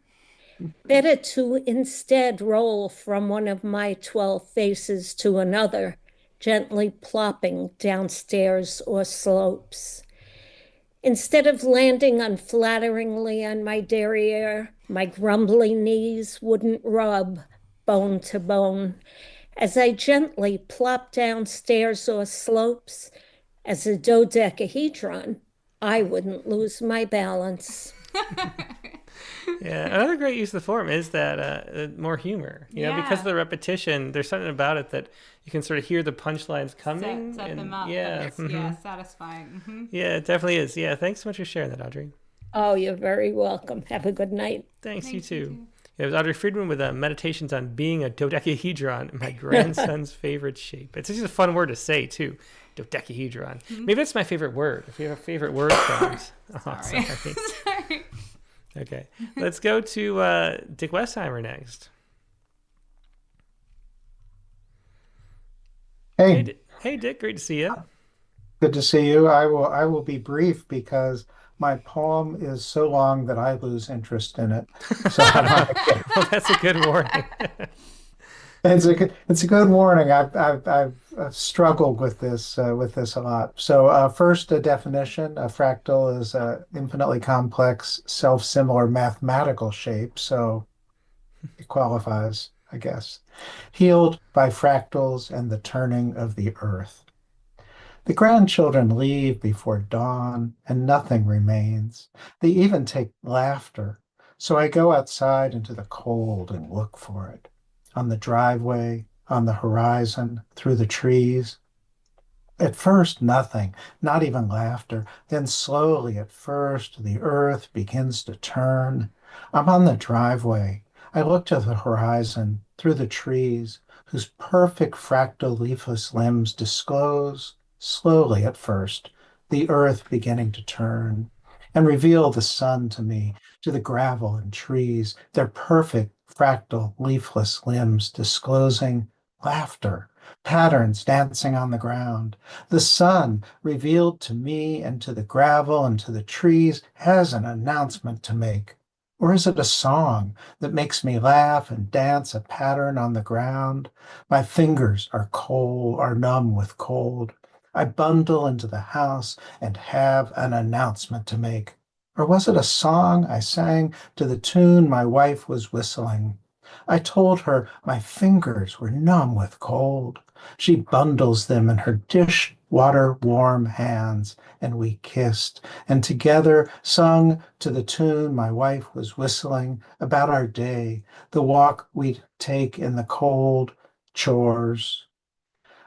Better to instead roll from one of my 12 faces to another, gently plopping downstairs or slopes. Instead of landing unflatteringly on my derriere, my grumbly knees wouldn't rub bone to bone. As I gently plop down stairs or slopes, as a dodecahedron, I wouldn't lose my balance. yeah. Another great use of the form is that more humor. You know, because of the repetition, there's something about it that you can sort of hear the punchlines coming. Set them up. Yeah, Yeah, satisfying. Mm-hmm. Yeah, it definitely is. Yeah, thanks so much for sharing that, Audrey. Oh, you're very welcome. Have a good night. Thanks, you too. It was Audrey Friedman with Meditations on Being a Dodecahedron, my grandson's favorite shape. It's just a fun word to say, too. Dodecahedron. Maybe that's my favorite word. If you have a favorite word, friends. Oh, sorry. Sorry. Okay. Let's go to Dick Westheimer next. Hey. Hey, Dick. Great to see you. Good to see you. I will be brief because my poem is so long that I lose interest in it. So well, that's a good warning. It's a good warning. I've struggled with this a lot. So first, a definition: a fractal is an infinitely complex, self-similar mathematical shape. So it qualifies, I guess. Healed by fractals and the turning of the earth. The grandchildren leave before dawn, and nothing remains. They even take laughter. So I go outside into the cold and look for it. On the driveway, on the horizon, through the trees. At first, nothing, not even laughter. Then slowly, at first, the earth begins to turn. I'm on the driveway. I look to the horizon, through the trees, whose perfect fractal leafless limbs disclose, slowly at first, the earth beginning to turn, and reveal the sun to me, to the gravel and trees, their perfect fractal leafless limbs disclosing laughter, patterns dancing on the ground. The sun, revealed to me and to the gravel and to the trees, has an announcement to make. Or is it a song that makes me laugh and dance a pattern on the ground? My fingers are cold, are numb with cold. I bundle into the house and have an announcement to make. Or was it a song I sang to the tune my wife was whistling? I told her my fingers were numb with cold. She bundles them in her dishwater warm hands, and we kissed, and together sung to the tune my wife was whistling about our day, the walk we'd take in the cold, chores.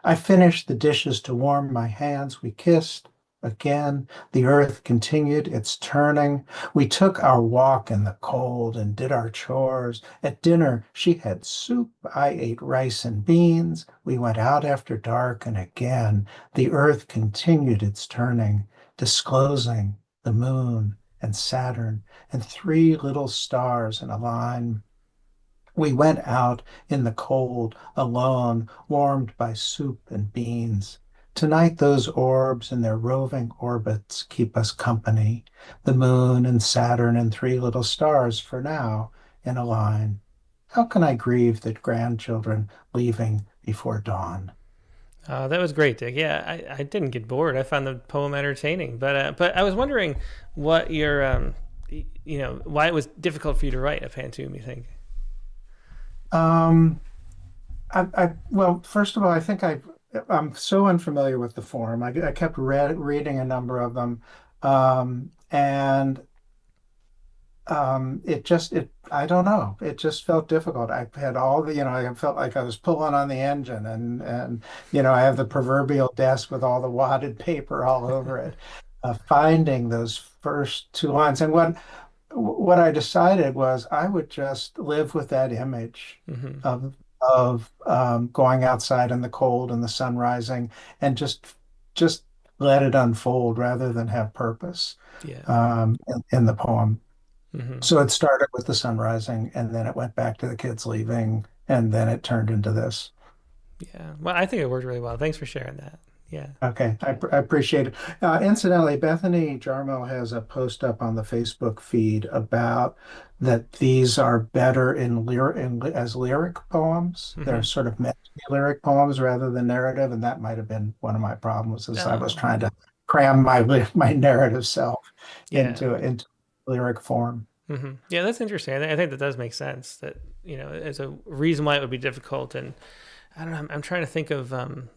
I finished the dishes to warm my hands. We kissed. Again, the earth continued its turning. We took our walk in the cold and did our chores. At dinner, she had soup. I ate rice and beans. We went out after dark, and again, the earth continued its turning, disclosing the moon and Saturn and three little stars in a line. We went out in the cold, alone, warmed by soup and beans. Tonight, those orbs in their roving orbits keep us company. The moon and Saturn and three little stars for now in a line. How can I grieve the grandchildren leaving before dawn? That was great, Dick. Yeah, I didn't get bored. I found the poem entertaining, but I was wondering what your why it was difficult for you to write a pantoum. You think? Well, first of all, I think I'm so unfamiliar with the form. I kept reading a number of them, and I don't know. It just felt difficult. I had all the, I felt like I was pulling on the engine, and I have the proverbial desk with all the wadded paper all over it. Finding those first two lines, and what I decided was I would just live with that image of going outside in the cold and the sun rising, and just let it unfold rather than have purpose in the poem. So it started with the sun rising, and then it went back to the kids leaving, and then it turned into this. Yeah, well, I think it worked really well. Thanks for sharing that. Yeah. Okay, I appreciate it. Incidentally, Bethany Jarmo has a post up on the Facebook feed about that these are better as lyric poems. They're sort of meant to be lyric poems rather than narrative, and that might have been one of my problems as I was trying to cram my narrative self into lyric form. Yeah, that's interesting. I think that does make sense. That as a reason why it would be difficult, and I don't know. I'm trying to think of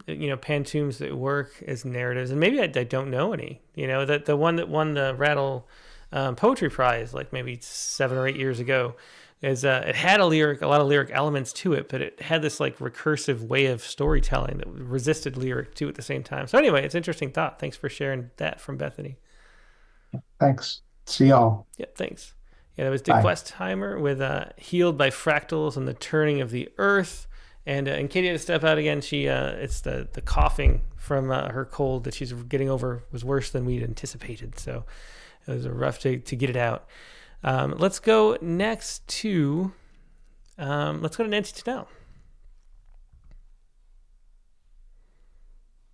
pantoums that work as narratives, and maybe I don't know any. That the one that won the Rattle Poetry Prize like maybe 7 or 8 years ago is it had a lot of lyric elements to it, but it had this like recursive way of storytelling that resisted lyric too at the same time. So anyway, it's an interesting thought. Thanks for sharing that from Bethany. Thanks. See y'all. Yeah, thanks. Yeah, that was Dick Westheimer with Healed by Fractals and the Turning of the Earth. And Katie had to step out again. She it's the coughing from her cold that she's getting over was worse than we'd anticipated. So it was rough to get it out. Let's go next to Nancy Tennell.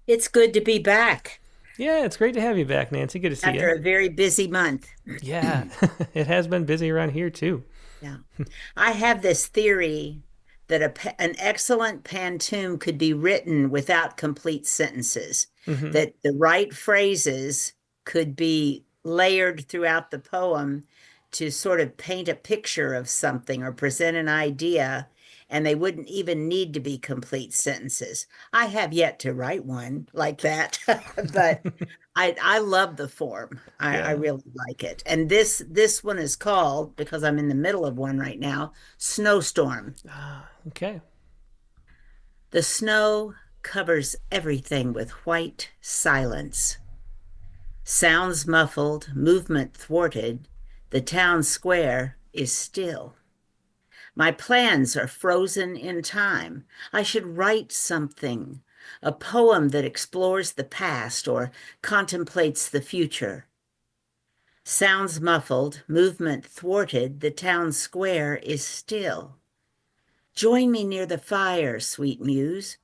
It's good to be back. Yeah, it's great to have you back, Nancy. Good to see you. After a very busy month. Yeah, it has been busy around here too. Yeah. I have this theory that an excellent pantoum could be written without complete sentences, that the right phrases could be layered throughout the poem to sort of paint a picture of something or present an idea, and they wouldn't even need to be complete sentences. I have yet to write one like that, but I love the form. I really like it. And this one is called, because I'm in the middle of one right now, Snowstorm. Okay. The snow covers everything with white silence. Sounds muffled, movement thwarted, the town square is still. My plans are frozen in time. I should write something, a poem that explores the past or contemplates the future. Sounds muffled, movement thwarted, the town square is still. Join me near the fire, sweet muse.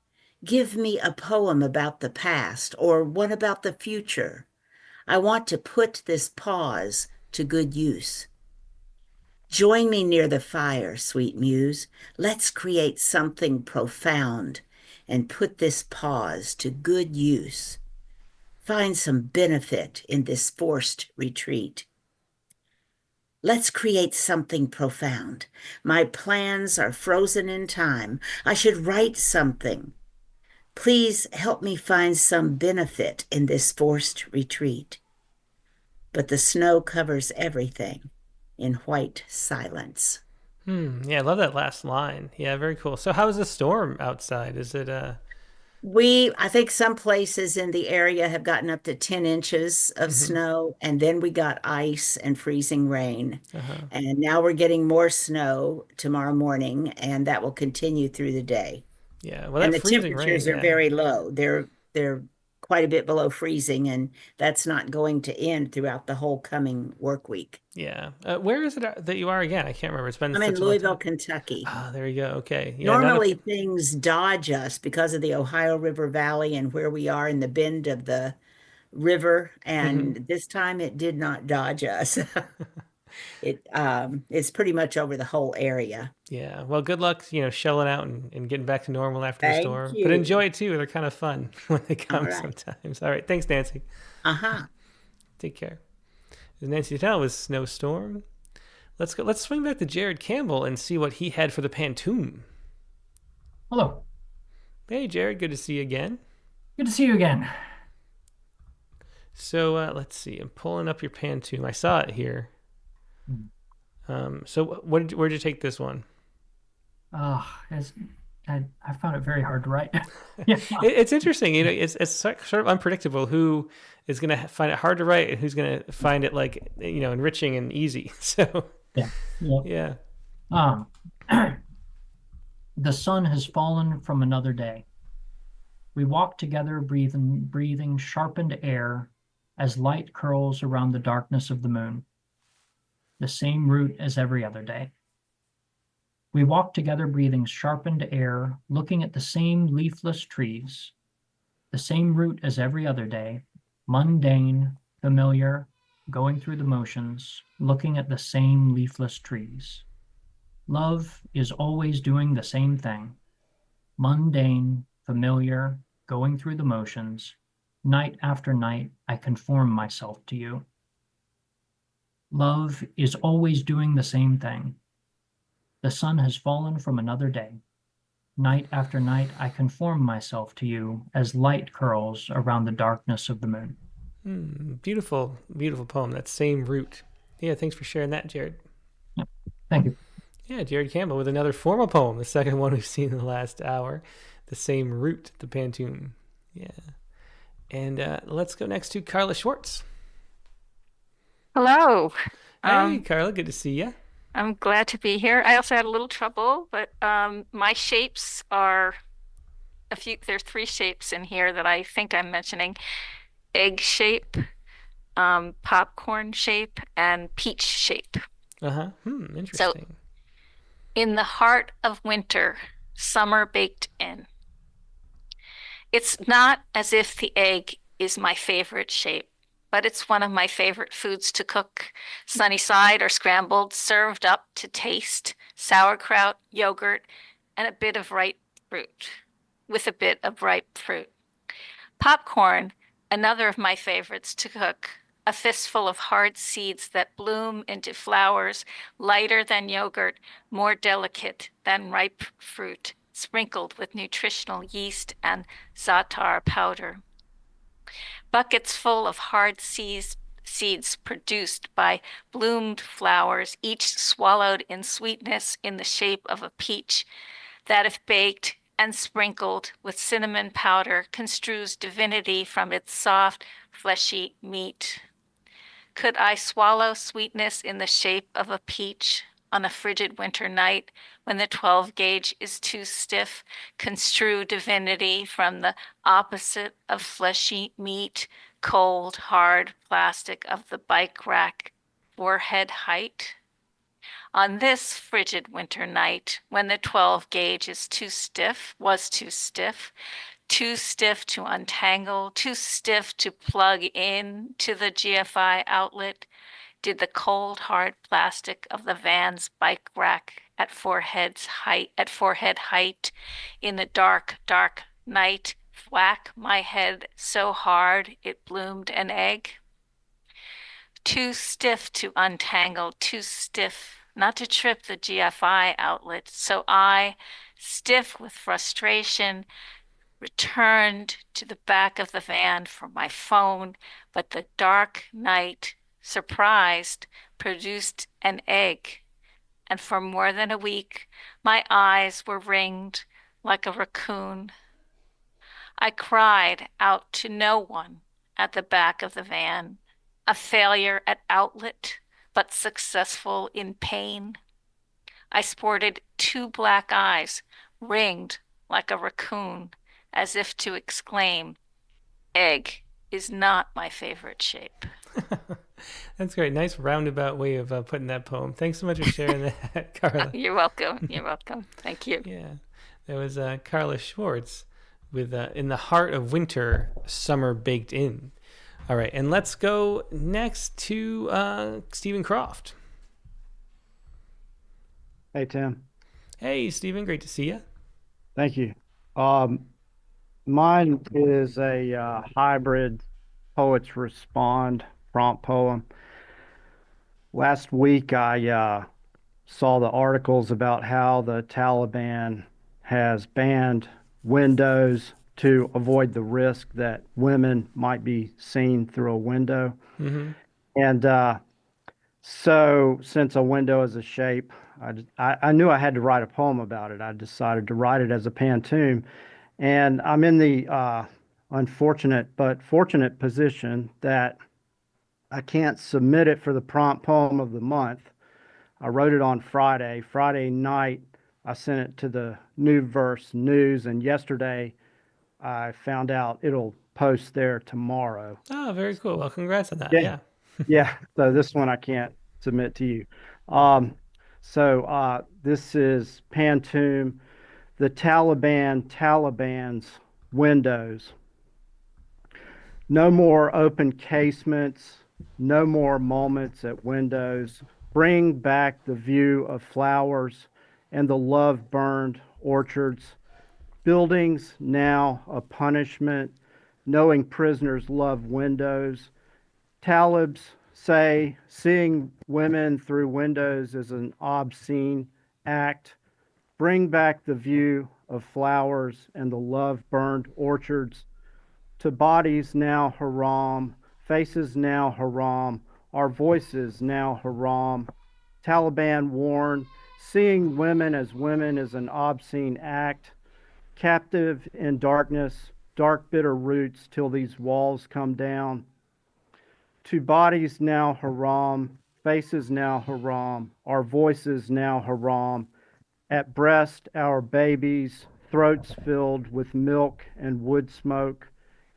Give me a poem about the past or one about the future. I want to put this pause to good use. Join me near the fire, sweet muse. Let's create something profound and put this pause to good use. Find some benefit in this forced retreat. Let's create something profound. My plans are frozen in time. I should write something. Please help me find some benefit in this forced retreat. But the snow covers everything in white silence. Yeah, I love that last line. Yeah, very cool. So how is the storm outside? Is it I think some places in the area have gotten up to 10 inches of snow, and then we got ice and freezing rain. And now we're getting more snow tomorrow morning, and that will continue through the day. Yeah, well, and that the freezing temperatures rain, are yeah. very low. They're quite a bit below freezing, and that's not going to end throughout the whole coming work week. Yeah. Where is it that you are again? I can't remember. It's been I'm in such a long Louisville, time. Kentucky. Ah, there you go. Okay. Yeah, Normally things dodge us because of the Ohio River Valley and where we are in the bend of the river. And this time it did not dodge us. It's pretty much over the whole area. Yeah. Well, good luck, shelling out and getting back to normal after the Thank storm. you. But enjoy it too. They're kind of fun when they come right. sometimes. All right. Thanks, Nancy. Take care. As Nancy Tell with Snowstorm. Let's go. Let's swing back to Jared Campbell and see what he had for the pantoum. Hello. Hey, Jared. Good to see you again. Good to see you again. So let's see. I'm pulling up your pantoum. I saw it here. So where'd you take this one? I found it very hard to write. It's interesting. It's sort of unpredictable who is going to find it hard to write and who's going to find it enriching and easy. So yeah. The sun has fallen from another day. We walk together, breathing sharpened air as light curls around the darkness of the moon. The same route as every other day. We walk together, breathing sharpened air, looking at the same leafless trees. The same route as every other day, mundane, familiar, going through the motions, looking at the same leafless trees. Love is always doing the same thing. Mundane, familiar, going through the motions. Night after night, I conform myself to you. Love is always doing the same thing. The sun has fallen from another day. Night after night, I conform myself to you as light curls around the darkness of the moon. Beautiful, beautiful poem. That same route. Yeah, thanks for sharing that, Jared. Yep. Thank you. Yeah, Jared Campbell with another formal poem, the second one we've seen in the last hour. The same route, the pantoum. Yeah. And let's go next to Carla Schwartz. Hello. Hey, Carla, good to see you. I'm glad to be here. I also had a little trouble, but my shapes are there's 3 shapes in here that I think I'm mentioning. Egg shape, popcorn shape, and peach shape. Interesting. So, in the heart of winter, summer baked in. It's not as if the egg is my favorite shape, but it's one of my favorite foods to cook. Sunny side or scrambled, served up to taste, sauerkraut, yogurt, and a bit of ripe fruit, with a bit of ripe fruit. Popcorn, another of my favorites to cook, a fistful of hard seeds that bloom into flowers lighter than yogurt, more delicate than ripe fruit, sprinkled with nutritional yeast and za'atar powder. Buckets full of hard seeds produced by bloomed flowers, each swallowed in sweetness in the shape of a peach, that if baked and sprinkled with cinnamon powder construes divinity from its soft, fleshy meat. Could I swallow sweetness in the shape of a peach on a frigid winter night when the 12 gauge is too stiff, construe divinity from the opposite of fleshy meat, cold, hard plastic of the bike rack, forehead height? On this frigid winter night, when the 12 gauge is too stiff, too stiff to untangle, too stiff to plug in to the GFI outlet, did the cold, hard plastic of the van's bike rack at forehead height in the dark, dark night whack my head so hard it bloomed an egg? Too stiff to untangle, too stiff not to trip the GFI outlet, so I, stiff with frustration, returned to the back of the van for my phone, but the dark night, surprised, produced an egg, and for more than a week my eyes were ringed like a raccoon. I cried out to no one at the back of the van, a failure at outlet, but successful in pain. I sported 2 black eyes, ringed like a raccoon, as if to exclaim, egg is not my favorite shape. That's great. Nice roundabout way of putting that poem. Thanks so much for sharing that, Carla. You're welcome. You're welcome. Thank you. Yeah. That was Carla Schwartz with In the Heart of Winter, Summer Baked In. All right, and let's go next to Stephen Croft. Hey, Tim. Hey, Stephen. Great to see you. Thank you. Mine is a hybrid Poets Respond prompt poem. Last week, I saw the articles about how the Taliban has banned windows to avoid the risk that women might be seen through a window. Mm-hmm. And so since a window is a shape, I knew I had to write a poem about it. I decided to write it as a pantoum. And I'm in the unfortunate but fortunate position that I can't submit it for the prompt poem of the month. I wrote it on Friday. Friday night, I sent it to the New Verse News, and yesterday I found out it'll post there tomorrow. Oh, very cool. Well, congrats on that. Yeah. Yeah. Yeah. So this one I can't submit to you. This is Pantoum, the Taliban's windows. No more open casements, no more moments at windows. Bring back the view of flowers and the love-burned orchards. Buildings now a punishment, knowing prisoners love windows. Talibs say seeing women through windows is an obscene act. Bring back the view of flowers and the love-burned orchards. To bodies now haram, faces now haram, our voices now haram. Taliban warn, seeing women is an obscene act. Captive in darkness, dark bitter roots till these walls come down. To bodies now haram, faces now haram, our voices now haram. At breast our babies, throats filled with milk and wood smoke.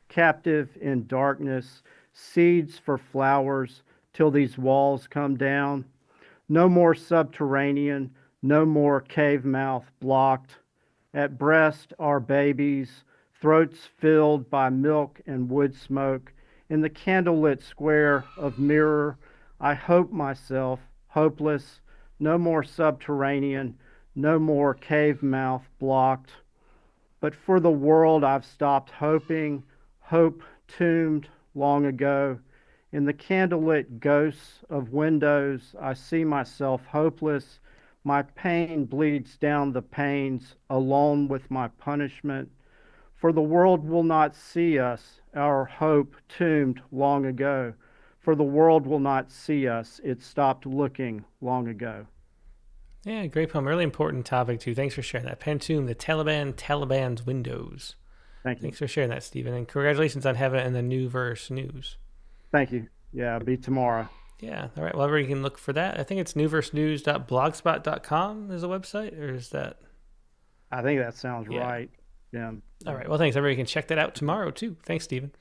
Captive in darkness, seeds for flowers till these walls come down. No more subterranean, no more cave mouth blocked. At breast our babies, throats filled by milk and wood smoke. In the candlelit square of mirror, I hope myself hopeless. No more subterranean, no more cave mouth blocked. But for the world I've stopped hoping, hope tombed long ago. In the candlelit ghosts of windows, I see myself hopeless. My pain bleeds down the panes, alone with my punishment. For the world will not see us, our hope tombed long ago. For the world will not see us, it stopped looking long ago. Yeah, great poem. Really important topic, too. Thanks for sharing that. Pantoum, the Taliban's windows. Thank you. Thanks for sharing that, Stephen. And congratulations on having it in the New Verse News. Thank you. Yeah, be tomorrow. Yeah. All right. Well, everybody can look for that. I think it's newversenews.blogspot.com is the website, or is that? I think that sounds right. Yeah. All right. Well, thanks. Everybody can check that out tomorrow, too. Thanks, Stephen.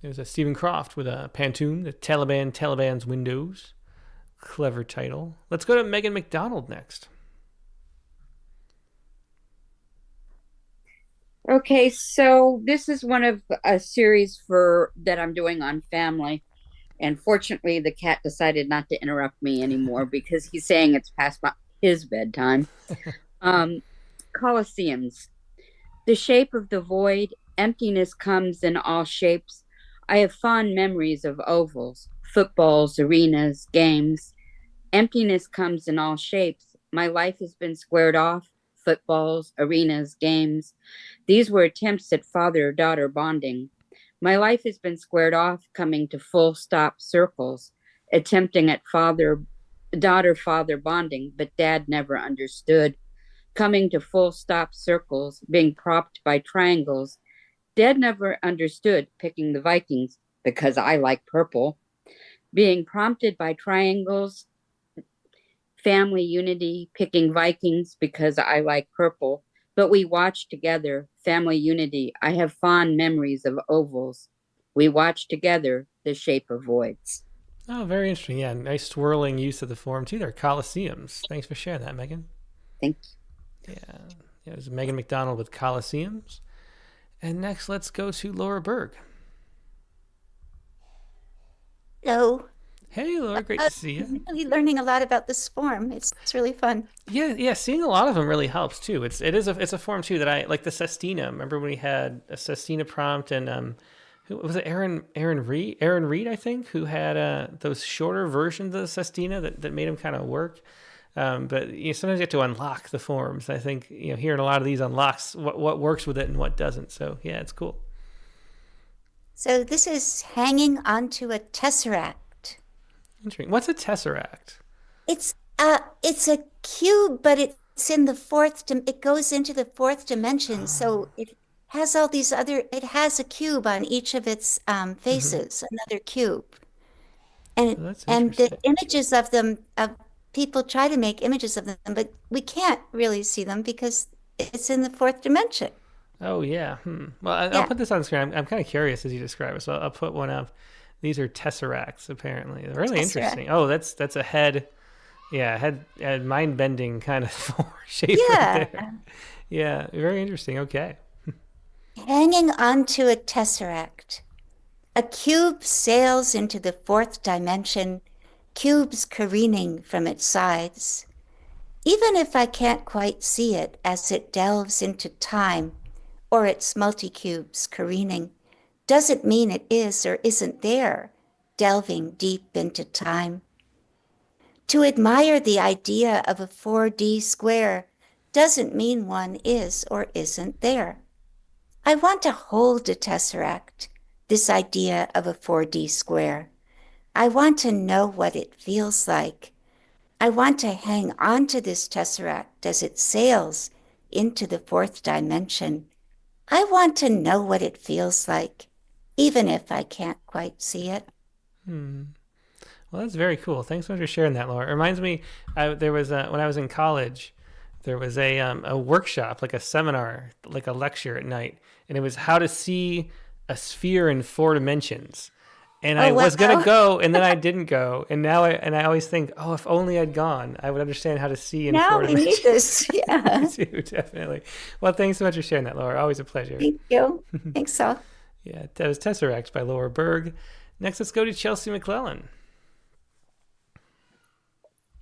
There's a Stephen Croft with a Pantoum, the Taliban's windows. Clever title. Let's go to Megan McDonald next. Okay, so this is one of a series that I'm doing on family. And fortunately, the cat decided not to interrupt me anymore because he's saying it's past his bedtime. Colosseums. The shape of the void, emptiness comes in all shapes. I have fond memories of ovals, footballs, arenas, games. Emptiness comes in all shapes. My life has been squared off, footballs, arenas, games. These were attempts at father-daughter bonding. My life has been squared off, coming to full-stop circles, attempting at father-daughter bonding, but Dad never understood. Coming to full-stop circles, being propped by triangles. Dad never understood picking the Vikings because I like purple. Being prompted by triangles, family unity, picking Vikings because I like purple. But we watch together, family unity. I have fond memories of ovals. We watch together, the shape of voids. Oh, very interesting. Yeah, nice swirling use of the form, too. They're Colosseums. Thanks for sharing that, Megan. Thank you. Yeah, it was Megan McDonald with Colosseums. And next, let's go to Laura Berg. Hello. Hey, Laura, great to see you. I'm really learning a lot about this form. It's really fun. Yeah, seeing a lot of them really helps too. It's a form too that I like, the Sestina. Remember when we had a Sestina prompt and who was it? Aaron Reed, I think, who had those shorter versions of the Sestina that made them kind of work. But sometimes you have to unlock the forms. I think hearing a lot of these unlocks what works with it and what doesn't. So yeah, it's cool. So this is hanging onto a tesseract. Interesting. What's a tesseract? It's a cube, but it's in the it goes into the fourth dimension. So it has all these it has a cube on each of its faces, another cube. And the images of them, people try to make images of them, but we can't really see them because it's in the fourth dimension. Oh, yeah. Well, I'll put this on the screen. I'm kind of curious as you describe it, so I'll put one up. These are tesseracts, apparently. They're really interesting. Oh, that's a head. Yeah, head mind-bending kind of shape right there. Yeah, very interesting. Okay. Hanging onto a tesseract. A cube sails into the fourth dimension, cubes careening from its sides. Even if I can't quite see it as it delves into time, or its multi-cubes careening, doesn't mean it is or isn't there, delving deep into time. To admire the idea of a 4D square doesn't mean one is or isn't there. I want to hold a tesseract, this idea of a 4D square. I want to know what it feels like. I want to hang on to this tesseract as it sails into the fourth dimension. I want to know what it feels like, even if I can't quite see it. Well, that's very cool. Thanks so much for sharing that, Laura. It reminds me, there was when I was in college, there was a workshop, like a seminar, like a lecture at night, and it was how to see a sphere in 4 dimensions. And I was gonna go, and then I didn't go, and now I always think, oh, if only I'd gone, I would understand how to see in 4 dimensions. Now we need this, yeah. Me too, definitely. Well, thanks so much for sharing that, Laura. Always a pleasure. Thank you. Thanks, so. Yeah, that was Tesseract by Laura Berg. Next, let's go to Chelsea McClellan.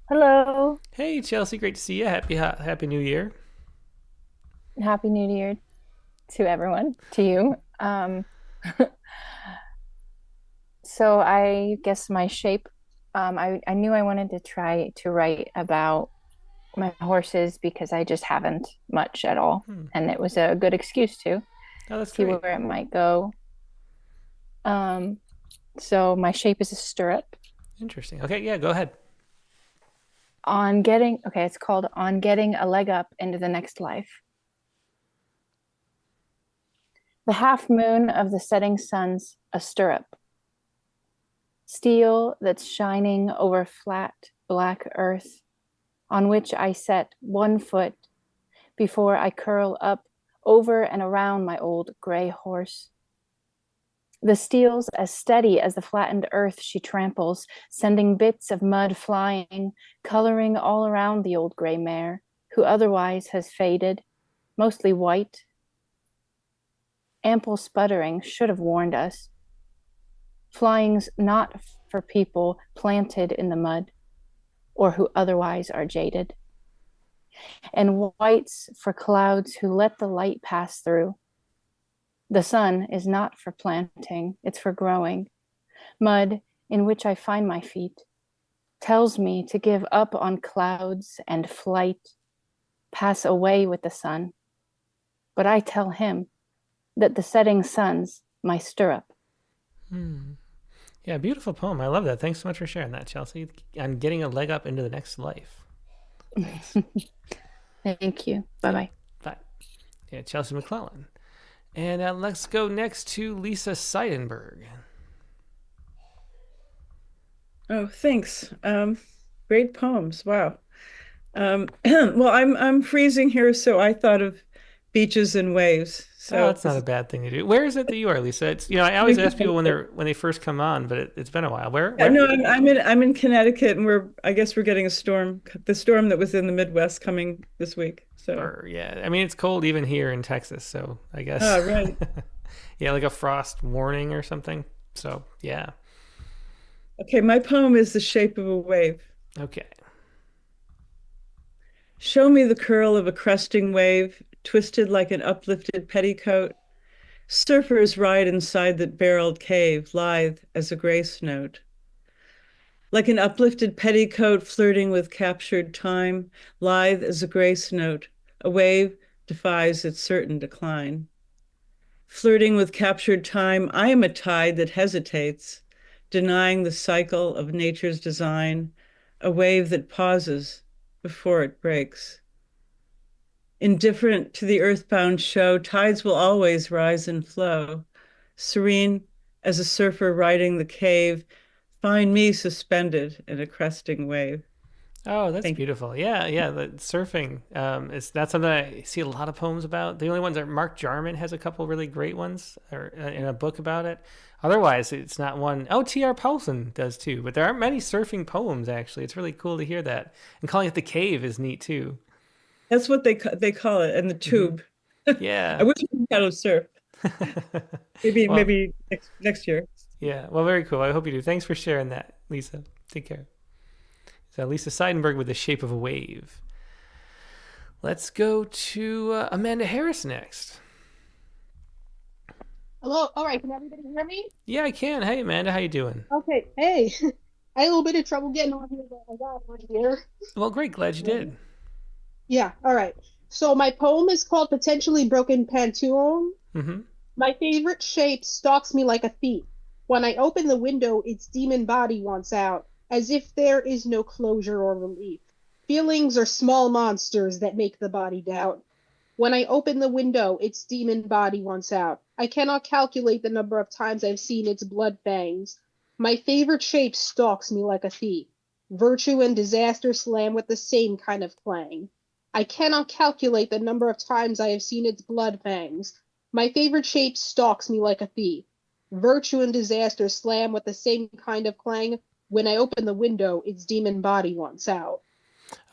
Hello. Hey, Chelsea. Great to see you. Happy New Year. Happy New Year to everyone, to you. So I guess my shape, I knew I wanted to try to write about my horses because I just haven't much at all. And it was a good excuse to see where it might go. So my shape is a stirrup. Interesting. Okay, yeah, go ahead. it's called On Getting a Leg Up into the Next Life. The half moon of the setting sun's a stirrup. Steel that's shining over flat black earth, on which I set one foot before I curl up over and around my old gray horse. The steel's as steady as the flattened earth she tramples, sending bits of mud flying, coloring all around the old gray mare, who otherwise has faded, mostly white. Ample sputtering should have warned us. Flying's not for people planted in the mud, or who otherwise are jaded. And white's for clouds who let the light pass through. The sun is not for planting, it's for growing. Mud, in which I find my feet, tells me to give up on clouds and flight, pass away with the sun. But I tell him that the setting sun's my stirrup. Yeah, beautiful poem. I love that. Thanks so much for sharing that, Chelsea. On getting a leg up into the next life. Thanks. Thank you. Bye-bye. Bye. Yeah, Chelsea McClellan. And let's go next to Lisa Seidenberg. Oh, thanks. Great poems. Wow. Well, I'm freezing here, so I thought of beaches and waves. So that's not a bad thing to do. Where is it that you are, Lisa? It's I always ask people when they first come on, but it's been a while. Where? No, I'm in Connecticut, and I guess we're getting a storm. The storm that was in the Midwest coming this week. So yeah, I mean it's cold even here in Texas. So I guess. Oh right. Yeah, like a frost warning or something. So yeah. Okay, my poem is The Shape of a Wave. Okay. Show me the curl of a cresting wave, twisted like an uplifted petticoat. Surfers ride inside that barreled cave, lithe as a grace note. Like an uplifted petticoat flirting with captured time, lithe as a grace note, a wave defies its certain decline. Flirting with captured time, I am a tide that hesitates, denying the cycle of nature's design, a wave that pauses before it breaks. Indifferent to the earthbound show, tides will always rise and flow. Serene as a surfer riding the cave, find me suspended in a cresting wave. Oh, that's beautiful. Yeah. The surfing, that's something I see a lot of poems about. The only ones are Mark Jarman has a couple really great ones in a book about it. Otherwise, it's not one. Oh, T.R. Paulson does too. But there aren't many surfing poems, actually. It's really cool to hear that. And calling it The Cave is neat too. That's what they call it, and the tube. Yeah. I wish we knew how to surf. Maybe next year. Yeah. Well, very cool. I hope you do. Thanks for sharing that, Lisa. Take care. So Lisa Seidenberg with The Shape of a Wave. Let's go to Amanda Harris next. Hello. All right. Can everybody hear me? Yeah, I can. Hey, Amanda. How you doing? Okay. Hey. I had a little bit of trouble getting on here, but I got on here. Well, great. Glad you did. Yeah. All right. So my poem is called Potentially Broken Pantoum. Mm-hmm. My favorite shape stalks me like a thief. When I open the window, its demon body wants out, as if there is no closure or relief. Feelings are small monsters that make the body doubt. When I open the window, its demon body wants out. I cannot calculate the number of times I've seen its blood fangs. My favorite shape stalks me like a thief. Virtue and disaster slam with the same kind of clang. I cannot calculate the number of times I have seen its blood fangs. My favorite shape stalks me like a thief. Virtue and disaster slam with the same kind of clang. When I open the window, its demon body wants out.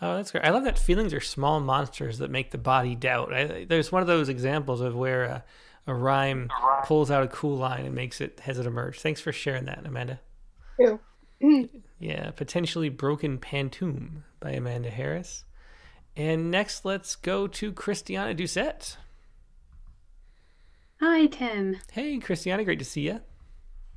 Oh, that's great. I love that feelings are small monsters that make the body doubt. There's one of those examples of where a rhyme pulls out a cool line and has it emerge. Thanks for sharing that, Amanda. Yeah, Potentially Broken Pantoum by Amanda Harris. And next, let's go to Christiana Doucette. Hi, Tim. Hey, Christiana. Great to see you.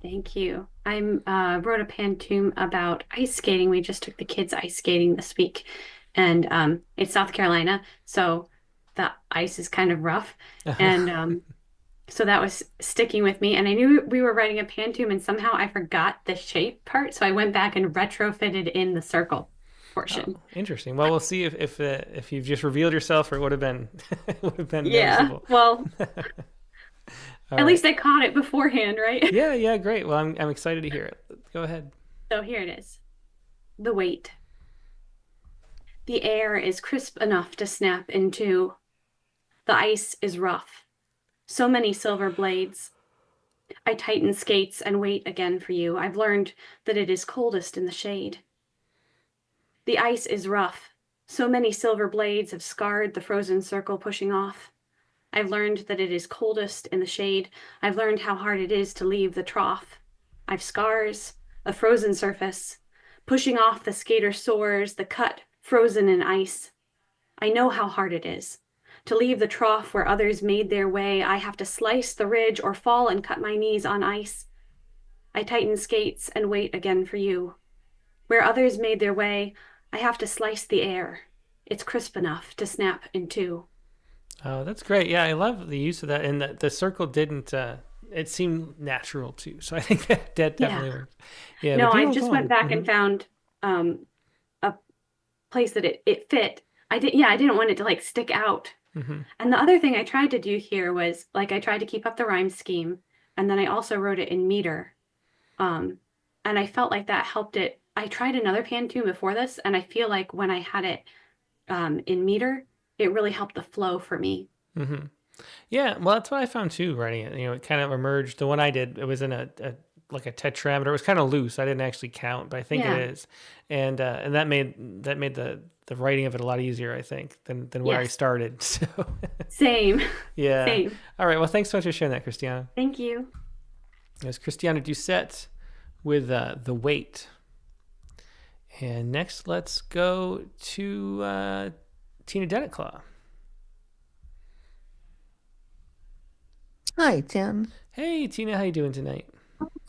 Thank you. I wrote a pantoum about ice skating. We just took the kids ice skating this week, and it's South Carolina, so the ice is kind of rough, and so that was sticking with me. And I knew we were writing a pantoum, and somehow I forgot the shape part, so I went back and retrofitted in the circle. portion. Oh, interesting. Well, we'll see if you've just revealed yourself, or it would have been Yeah. noticeable. Well, All at right. least I caught it beforehand, right? Yeah, great. Well, I'm excited to hear it. Go ahead. So here it is. The weight. The air is crisp enough to snap into. The ice is rough. So many silver blades. I tighten skates and wait again for you. I've learned that it is coldest in the shade. The ice is rough. So many silver blades have scarred the frozen circle pushing off. I've learned that it is coldest in the shade. I've learned how hard it is to leave the trough. I've scars, a frozen surface. Pushing off the skater soars, the cut frozen in ice. I know how hard it is. To leave the trough where others made their way, I have to slice the ridge or fall and cut my knees on ice. I tighten skates and wait again for you. Where others made their way, I have to slice the air. It's crisp enough to snap in two. Oh, that's great. Yeah, I love the use of that. And the circle didn't, it seemed natural too. So I think that definitely works. Yeah, No, but I beautiful just poem. went back and found a place that it fit. I didn't want it to like stick out. And the other thing I tried to do here was like I tried to keep up the rhyme scheme, and then I also wrote it in meter. And I felt like that helped it. I tried another pantoum before this, and I feel like when I had it in meter, it really helped the flow for me. Yeah, well, that's what I found too, writing it. It kind of emerged. The one I did, it was in a like a tetrameter. It was kind of loose. I didn't actually count, but I think Yeah. it is. And that made the writing of it a lot easier, I think, than where I Yes. started. So Same. yeah. Same. All right. Well, thanks so much for sharing that, Christiana. Thank you. It's Christiana Doucette with The Weight. And next, let's go to Tina Denetclaw. Hi, Tim. Hey, Tina, how you doing tonight?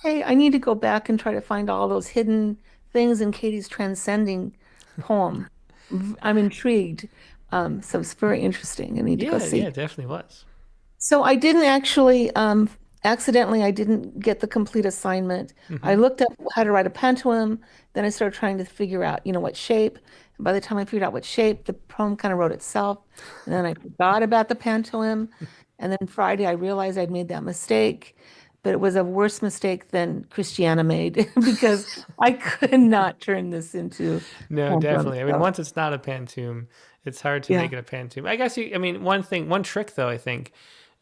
Hey, I need to go back and try to find all those hidden things in Katie's transcending poem. I'm intrigued. So it's very interesting. I need to go see. Yeah, it definitely was. So I didn't actually, accidentally, I didn't get the complete assignment. I looked up how to write a pantoum. Then I started trying to figure out, what shape. And by the time I figured out what shape, the poem kind of wrote itself. And then I forgot about the pantoum. And then Friday, I realized I'd made that mistake. But it was a worse mistake than Christiana made because I could not turn this into No, pantoum. definitely. I mean, So, once it's not a pantoum, it's hard to Yeah. make it a pantoum. I guess one trick though, I think,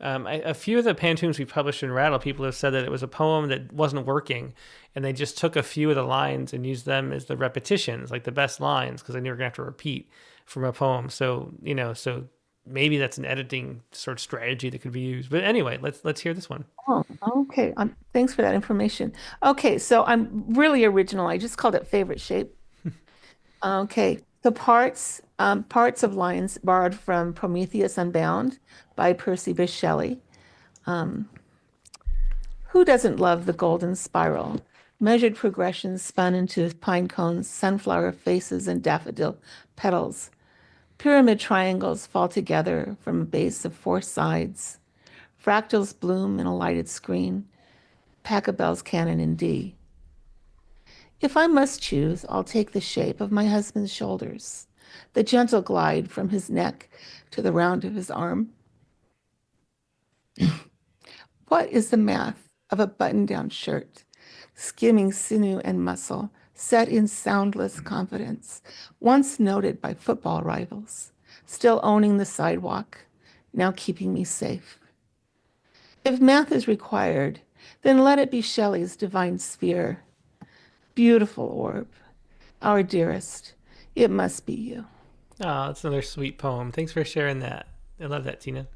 a few of the pantoums we published in Rattle, people have said that it was a poem that wasn't working, and they just took a few of the lines and used them as the repetitions, like the best lines, because they knew we were gonna have to repeat from a poem. So so maybe that's an editing sort of strategy that could be used. But anyway, let's hear this one. Oh, okay. Thanks for that information. Okay, so I'm really original. I just called it favorite shape. Okay, so parts of lines borrowed from Prometheus Unbound by Percy Bysshe Shelley. Who doesn't love the golden spiral? Measured progressions spun into pine cones, sunflower faces, and daffodil petals. Pyramid triangles fall together from a base of 4 sides. Fractals bloom in a lighted screen. Pachelbel's canon in D. If I must choose, I'll take the shape of my husband's shoulders, the gentle glide from his neck to the round of his arm. What is the math of a button-down shirt, skimming sinew and muscle, set in soundless confidence, once noted by football rivals, still owning the sidewalk, now keeping me safe? If math is required, then let it be Shelley's divine sphere. Beautiful orb, our dearest, it must be you. Oh, that's another sweet poem. Thanks for sharing that. I love that, Tina.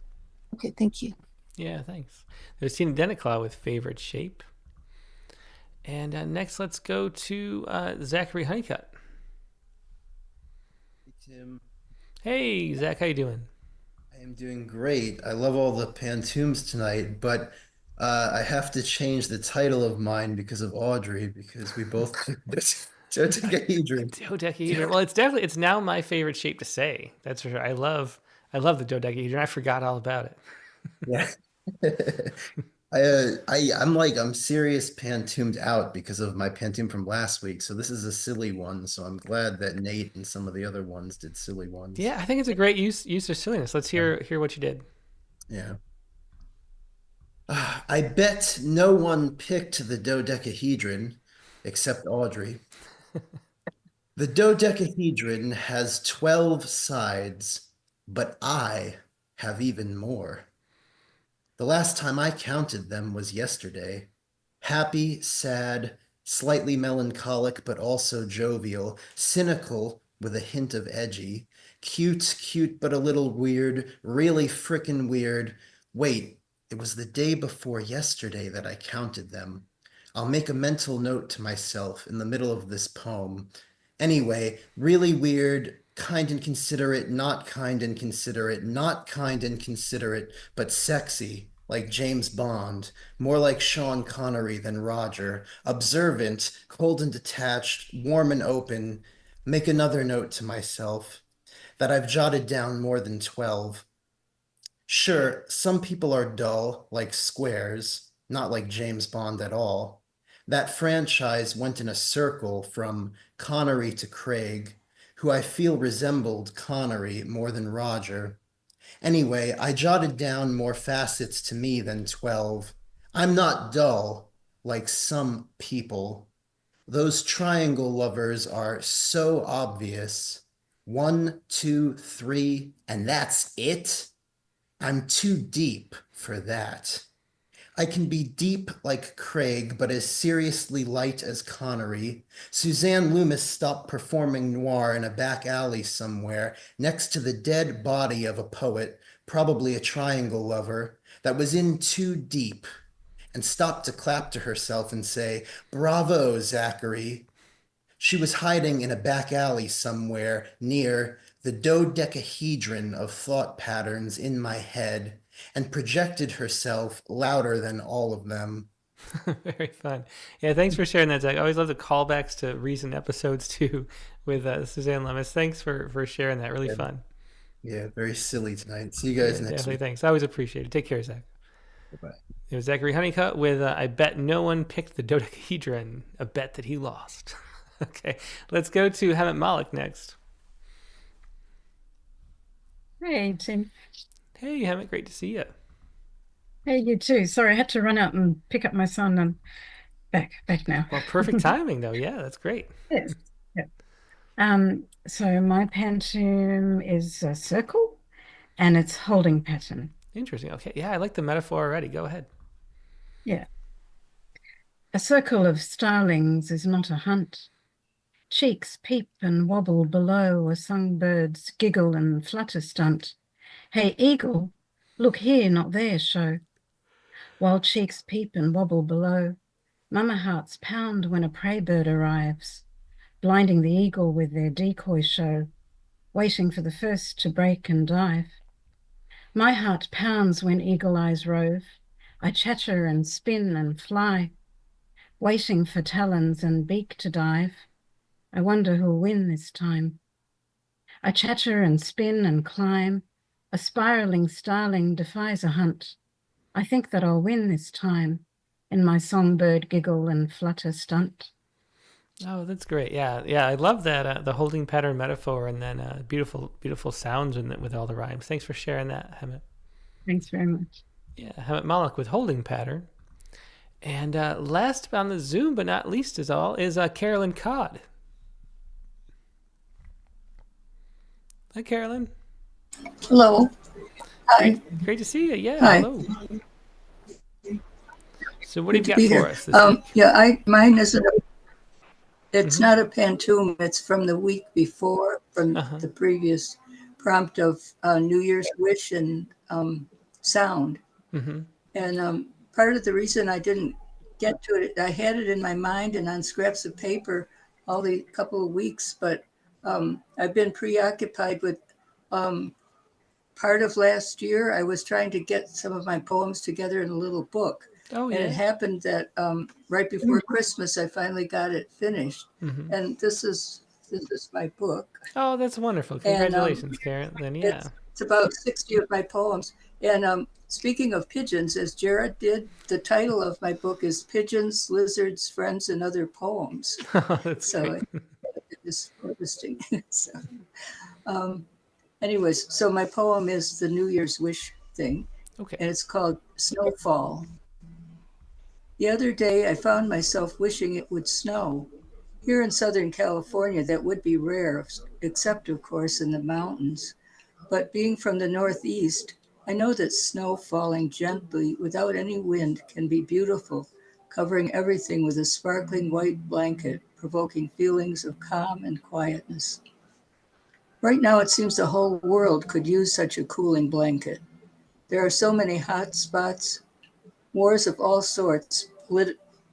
Okay, thank you. Yeah, thanks. There's Tina Denetclaw with Favorite Shape. And next, let's go to Zachary Honeycutt. Hey, Tim. Hey, Zach, how you doing? I am doing great. I love all the pantoums tonight, but I have to change the title of mine because of Audrey, because we both dodecahedron. Dodecahedron. Well, it's now my favorite shape to say. That's for sure. I love the dodecahedron. I forgot all about it. Yeah. I'm serious pantoomed out because of my pantoum from last week. So this is a silly one. So I'm glad that Nate and some of the other ones did silly ones. Yeah, I think it's a great use of silliness. Let's hear what you did. Yeah. I bet no one picked the dodecahedron except Audrey. The dodecahedron has 12 sides, but I have even more. The last time I counted them was yesterday. Happy, sad, slightly melancholic, but also jovial, cynical with a hint of edgy, cute, but a little weird, really frickin' weird. Wait, it was the day before yesterday that I counted them. I'll make a mental note to myself in the middle of this poem. Anyway, really weird, kind and considerate, not kind and considerate, not kind and considerate, but sexy, like James Bond, more like Sean Connery than Roger, observant, cold and detached, warm and open. Make another note to myself that I've jotted down more than 12. Sure, some people are dull, like squares, not like James Bond at all. That franchise went in a circle from Connery to Craig, who I feel resembled Connery more than Roger. Anyway, I jotted down more facets to me than 12. I'm not dull, like some people. Those triangle lovers are so obvious. 1, 2, 3, and that's it? I'm too deep for that. I can be deep like Craig, but as seriously light as Connery. Suzanne Loomis stopped performing noir in a back alley somewhere, next to the dead body of a poet, probably a triangle lover, that was in too deep, and stopped to clap to herself and say, "Bravo, Zachary." She was hiding in a back alley somewhere near the dodecahedron of thought patterns in my head, and projected herself louder than all of them. Very fun. Yeah, thanks for sharing that, Zach. I always love the callbacks to recent episodes too with Suzanne Lemus. Thanks for sharing that. Really fun. Yeah, very silly tonight. See you guys next definitely, week. thanks. I always appreciate it. Take care, Zach. Bye-bye. It was Zachary Honeycutt with I bet no one picked the dodecahedron, a bet that he lost. Okay, let's go to Hamid Malik next. Hey, Tim. Hey, Hamid, great to see you. Hey, you too. Sorry, I had to run out and pick up my son and back now. Well, perfect timing though. Yeah, that's great. Yeah. So my pantoum is a circle and it's holding pattern. Interesting. Okay. Yeah, I like the metaphor already. Go ahead. Yeah. A circle of starlings is not a hunt. Cheeks peep and wobble below a songbird's giggle and flutter stunt. Hey, eagle, look here, not there, show. While cheeks peep and wobble below, mama hearts pound when a prey bird arrives, blinding the eagle with their decoy show, waiting for the first to break and dive. My heart pounds when eagle eyes rove. I chatter and spin and fly, waiting for talons and beak to dive. I wonder who'll win this time. I chatter and spin and climb. A spiraling starling defies a hunt. I think that I'll win this time in my songbird giggle and flutter stunt. Oh, that's great. Yeah. I love that, the holding pattern metaphor, and then beautiful sounds with all the rhymes. Thanks for sharing that, Hamid. Thanks very much. Yeah, Hamid Malik with holding pattern. And last on the Zoom, but not least is Carolyn Codd. Hi, Carolyn. Hello. Hi. Great to see you. Yeah. Hi. Hello. So what have you got for us this week? Yeah, mine isn't. It's not a pantoum. It's from the week before, from the previous prompt of New Year's wish and sound. And part of the reason I didn't get to it, I had it in my mind and on scraps of paper all the couple of weeks, but I've been preoccupied with part of last year. I was trying to get some of my poems together in a little book. Oh, and yeah. it happened that right before Christmas, I finally got it finished. And this is my book. Oh, that's wonderful. Congratulations, Karen. Then, yeah. It's about 60 of my poems. And Speaking of pigeons, as Jared did, the title of my book is Pigeons, Lizards, Friends, and Other Poems. That's so great. it is interesting. So, anyways, so my poem is the New Year's wish thing. Okay. And it's called Snowfall. The other day, I found myself wishing it would snow. Here in Southern California, that would be rare, except, of course, in the mountains. But being from the Northeast, I know that snow falling gently without any wind can be beautiful, covering everything with a sparkling white blanket, provoking feelings of calm and quietness. Right now, it seems the whole world could use such a cooling blanket. There are so many hot spots, wars of all sorts,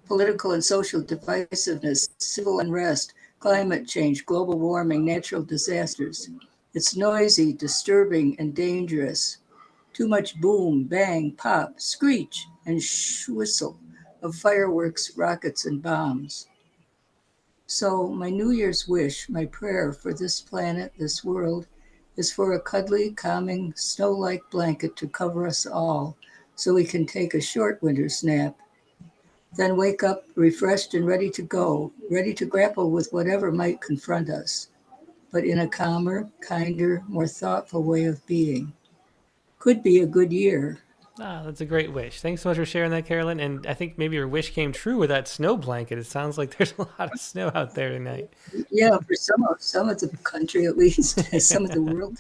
political and social divisiveness, civil unrest, climate change, global warming, natural disasters. It's noisy, disturbing, and dangerous. Too much boom, bang, pop, screech, and whistle of fireworks, rockets, and bombs. So my New Year's wish, my prayer for this planet, this world, is for a cuddly, calming, snow-like blanket to cover us all so we can take a short winter's nap. Then wake up refreshed and ready to go, ready to grapple with whatever might confront us, but in a calmer, kinder, more thoughtful way of being. Could be a good year. That's a great wish. Thanks so much for sharing that, Carolyn. And I think maybe your wish came true with that snow blanket. It sounds like there's a lot of snow out there tonight. Yeah, for some of the country at least, some of the world.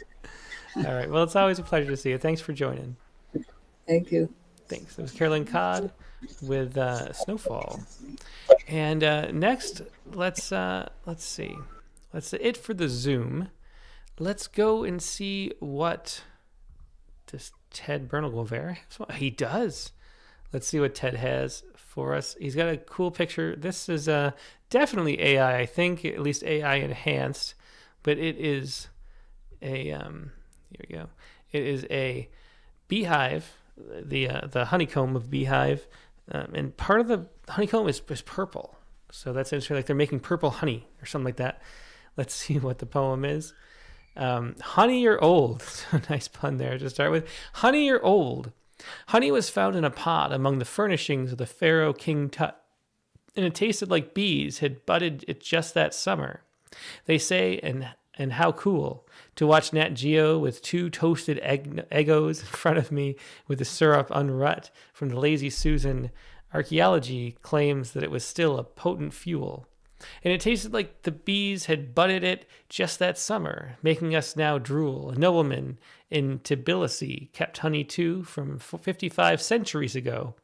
All right. Well, it's always a pleasure to see you. Thanks for joining. Thank you. Thanks. It was Carolyn Codd with Snowfall. And next, let's see. That's it for the Zoom. Let's go and see what does Ted Bernal-Guevara has. He does. Let's see what Ted has for us. He's got a cool picture. This is definitely AI. I think at least AI enhanced, but it is a here we go. It is a beehive, the honeycomb of beehive, and part of the honeycomb is purple. So that's interesting. Like they're making purple honey or something like that. Let's see what the poem is. Honey or old. Nice pun there to start with. Honey or old. Honey was found in a pot among the furnishings of the Pharaoh King Tut, and it tasted like bees had budded it just that summer. They say, and how cool, to watch Nat Geo with two toasted Eggos in front of me with the syrup unrut from the Lazy Susan. Archaeology claims that it was still a potent fuel. And it tasted like the bees had budded it just that summer, making us now drool. A nobleman in Tbilisi kept honey too from 55 centuries ago.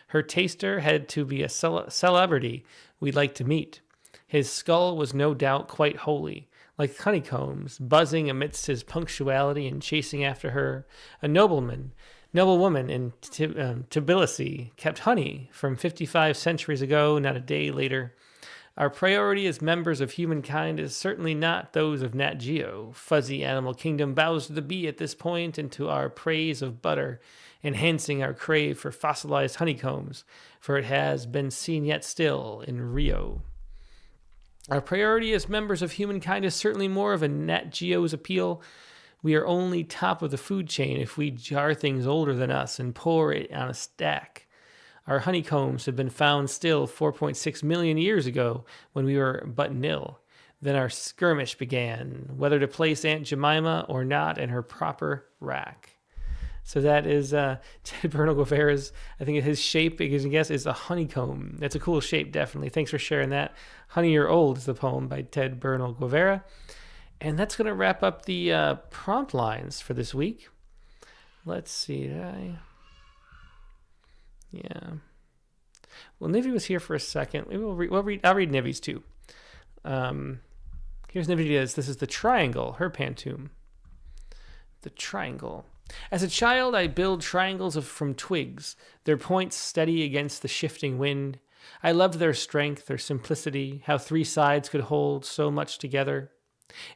Her taster had to be a celebrity we'd like to meet. His skull was no doubt quite holy, like honeycombs, buzzing amidst his punctuality and chasing after her. A noble woman in Tbilisi kept honey from 55 centuries ago, not a day later. Our priority as members of humankind is certainly not those of Nat Geo. Fuzzy Animal Kingdom bows to the bee at this point and to our praise of butter, enhancing our crave for fossilized honeycombs, for it has been seen yet still in Rio. Our priority as members of humankind is certainly more of a Nat Geo's appeal. We are only top of the food chain if we jar things older than us and pour it on a stack. Our honeycombs have been found still 4.6 million years ago when we were but nil. Then our skirmish began, whether to place Aunt Jemima or not in her proper rack. So that is Ted Bernal-Guevara's, I think his shape, I guess, is a honeycomb. That's a cool shape, definitely. Thanks for sharing that. Honey or Old is the poem by Ted Bernal-Guevara. And that's going to wrap up the prompt lines for this week. Let's see. Yeah. Well, Nivi was here for a second. Maybe I'll read Nivi's too. Here's Nivi's. This is the triangle, her pantoum. The triangle. As a child, I build triangles from twigs, their points steady against the shifting wind. I loved their strength, their simplicity, how three sides could hold so much together.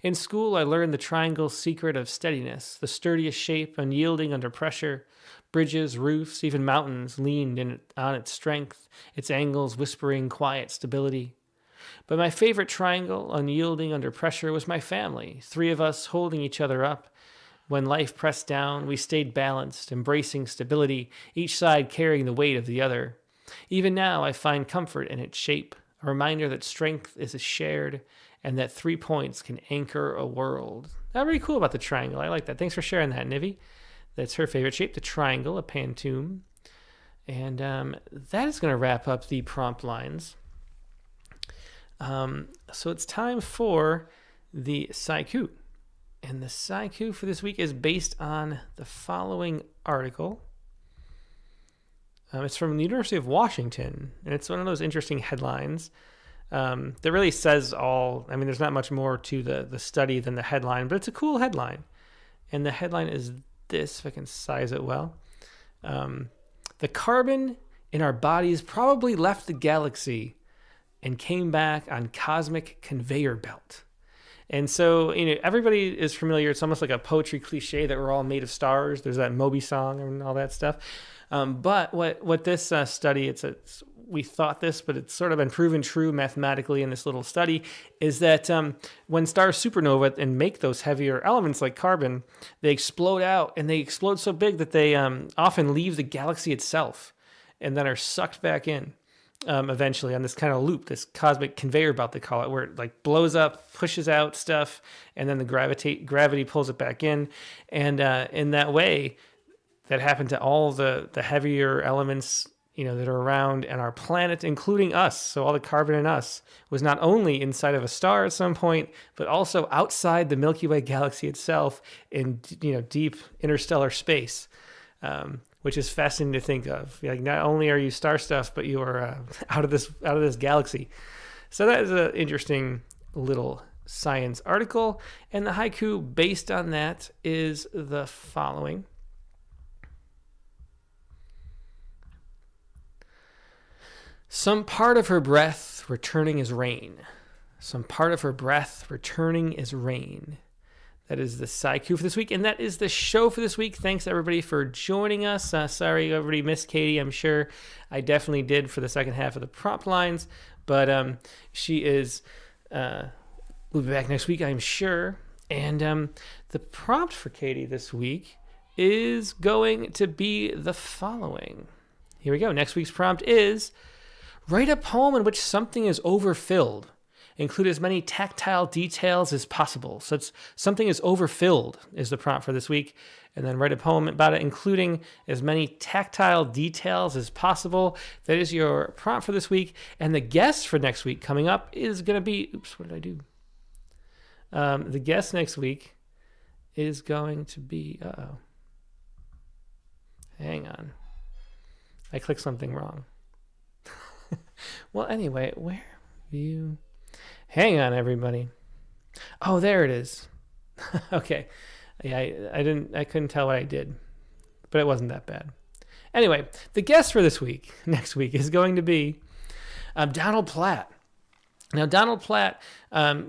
In school, I learned the triangle's secret of steadiness, the sturdiest shape, unyielding under pressure. Bridges, roofs, even mountains leaned on its strength, its angles whispering quiet stability. But my favorite triangle, unyielding under pressure, was my family, three of us holding each other up. When life pressed down, we stayed balanced, embracing stability, each side carrying the weight of the other. Even now, I find comfort in its shape, a reminder that strength is shared and that 3 points can anchor a world. That's really cool about the triangle. I like that. Thanks for sharing that, Nivi. That's her favorite shape, the triangle, a pantoum. And that is going to wrap up the prompt lines. So it's time for the Sciku. And the Sciku for this week is based on the following article. It's from the University of Washington, and it's one of those interesting headlines that really says all. I mean, there's not much more to the study than the headline, but it's a cool headline. And the headline is this, if I can size it well. The carbon in our bodies probably left the galaxy and came back on cosmic conveyor belt. And so, everybody is familiar. It's almost like a poetry cliche that we're all made of stars. There's that Moby song and all that stuff. But what this study, we thought this, but it's sort of been proven true mathematically in this little study, is that when stars supernova and make those heavier elements like carbon, they explode out, and they explode so big that they often leave the galaxy itself and then are sucked back in. Eventually on this kind of loop, this cosmic conveyor belt, they call it, where it like blows up, pushes out stuff, and then the gravity pulls it back in. And in that way, that happened to all the heavier elements, that are around and our planet, including us. So all the carbon in us was not only inside of a star at some point, but also outside the Milky Way galaxy itself in, deep interstellar space. Which is fascinating to think of. Like, not only are you star stuff, but you are out of this galaxy. So that is an interesting little science article. And the haiku based on that is the following. Some part of her breath returning as rain. Some part of her breath returning as rain. That is the Sciku for this week, and that is the show for this week. Thanks, everybody, for joining us. Sorry, everybody missed Katie. I'm sure I definitely did for the second half of the prompt lines, but she is... we'll be back next week, I'm sure. And the prompt for Katie this week is going to be the following. Here we go. Next week's prompt is, write a poem in which something is overfilled. Include as many tactile details as possible. So it's something is overfilled is the prompt for this week. And then write a poem about it, including as many tactile details as possible. That is your prompt for this week. And the guest for next week coming up is going to be... Oops, what did I do? The guest next week is going to be... Uh-oh. Hang on. I clicked something wrong. Well, anyway, where view... Hang on, everybody. Oh, there it is. Okay. Yeah, I couldn't tell what I did, but it wasn't that bad. Anyway, the guest for next week, is going to be Donald Platt. Now, Donald Platt,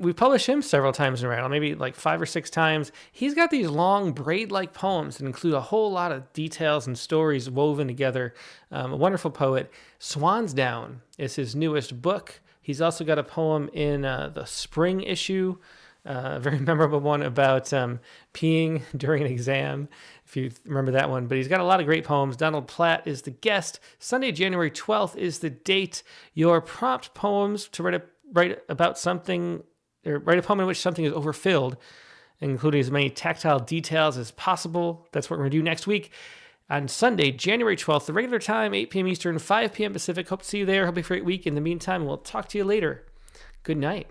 we've published him several times in Rattle, maybe like 5 or 6 times. He's got these long braid-like poems that include a whole lot of details and stories woven together. A wonderful poet. Swan's Down is his newest book. He's also got a poem in the spring issue, a very memorable one about peeing during an exam, if you remember that one. But he's got a lot of great poems. Donald Platt is the guest. Sunday, January 12th is the date. Your prompt poems to write about something, or write a poem in which something is overfilled, including as many tactile details as possible. That's what we're going to do next week. On Sunday, January 12th, the regular time, 8 p.m. Eastern, 5 p.m. Pacific. Hope to see you there. Hope you have a great week. In the meantime, we'll talk to you later. Good night.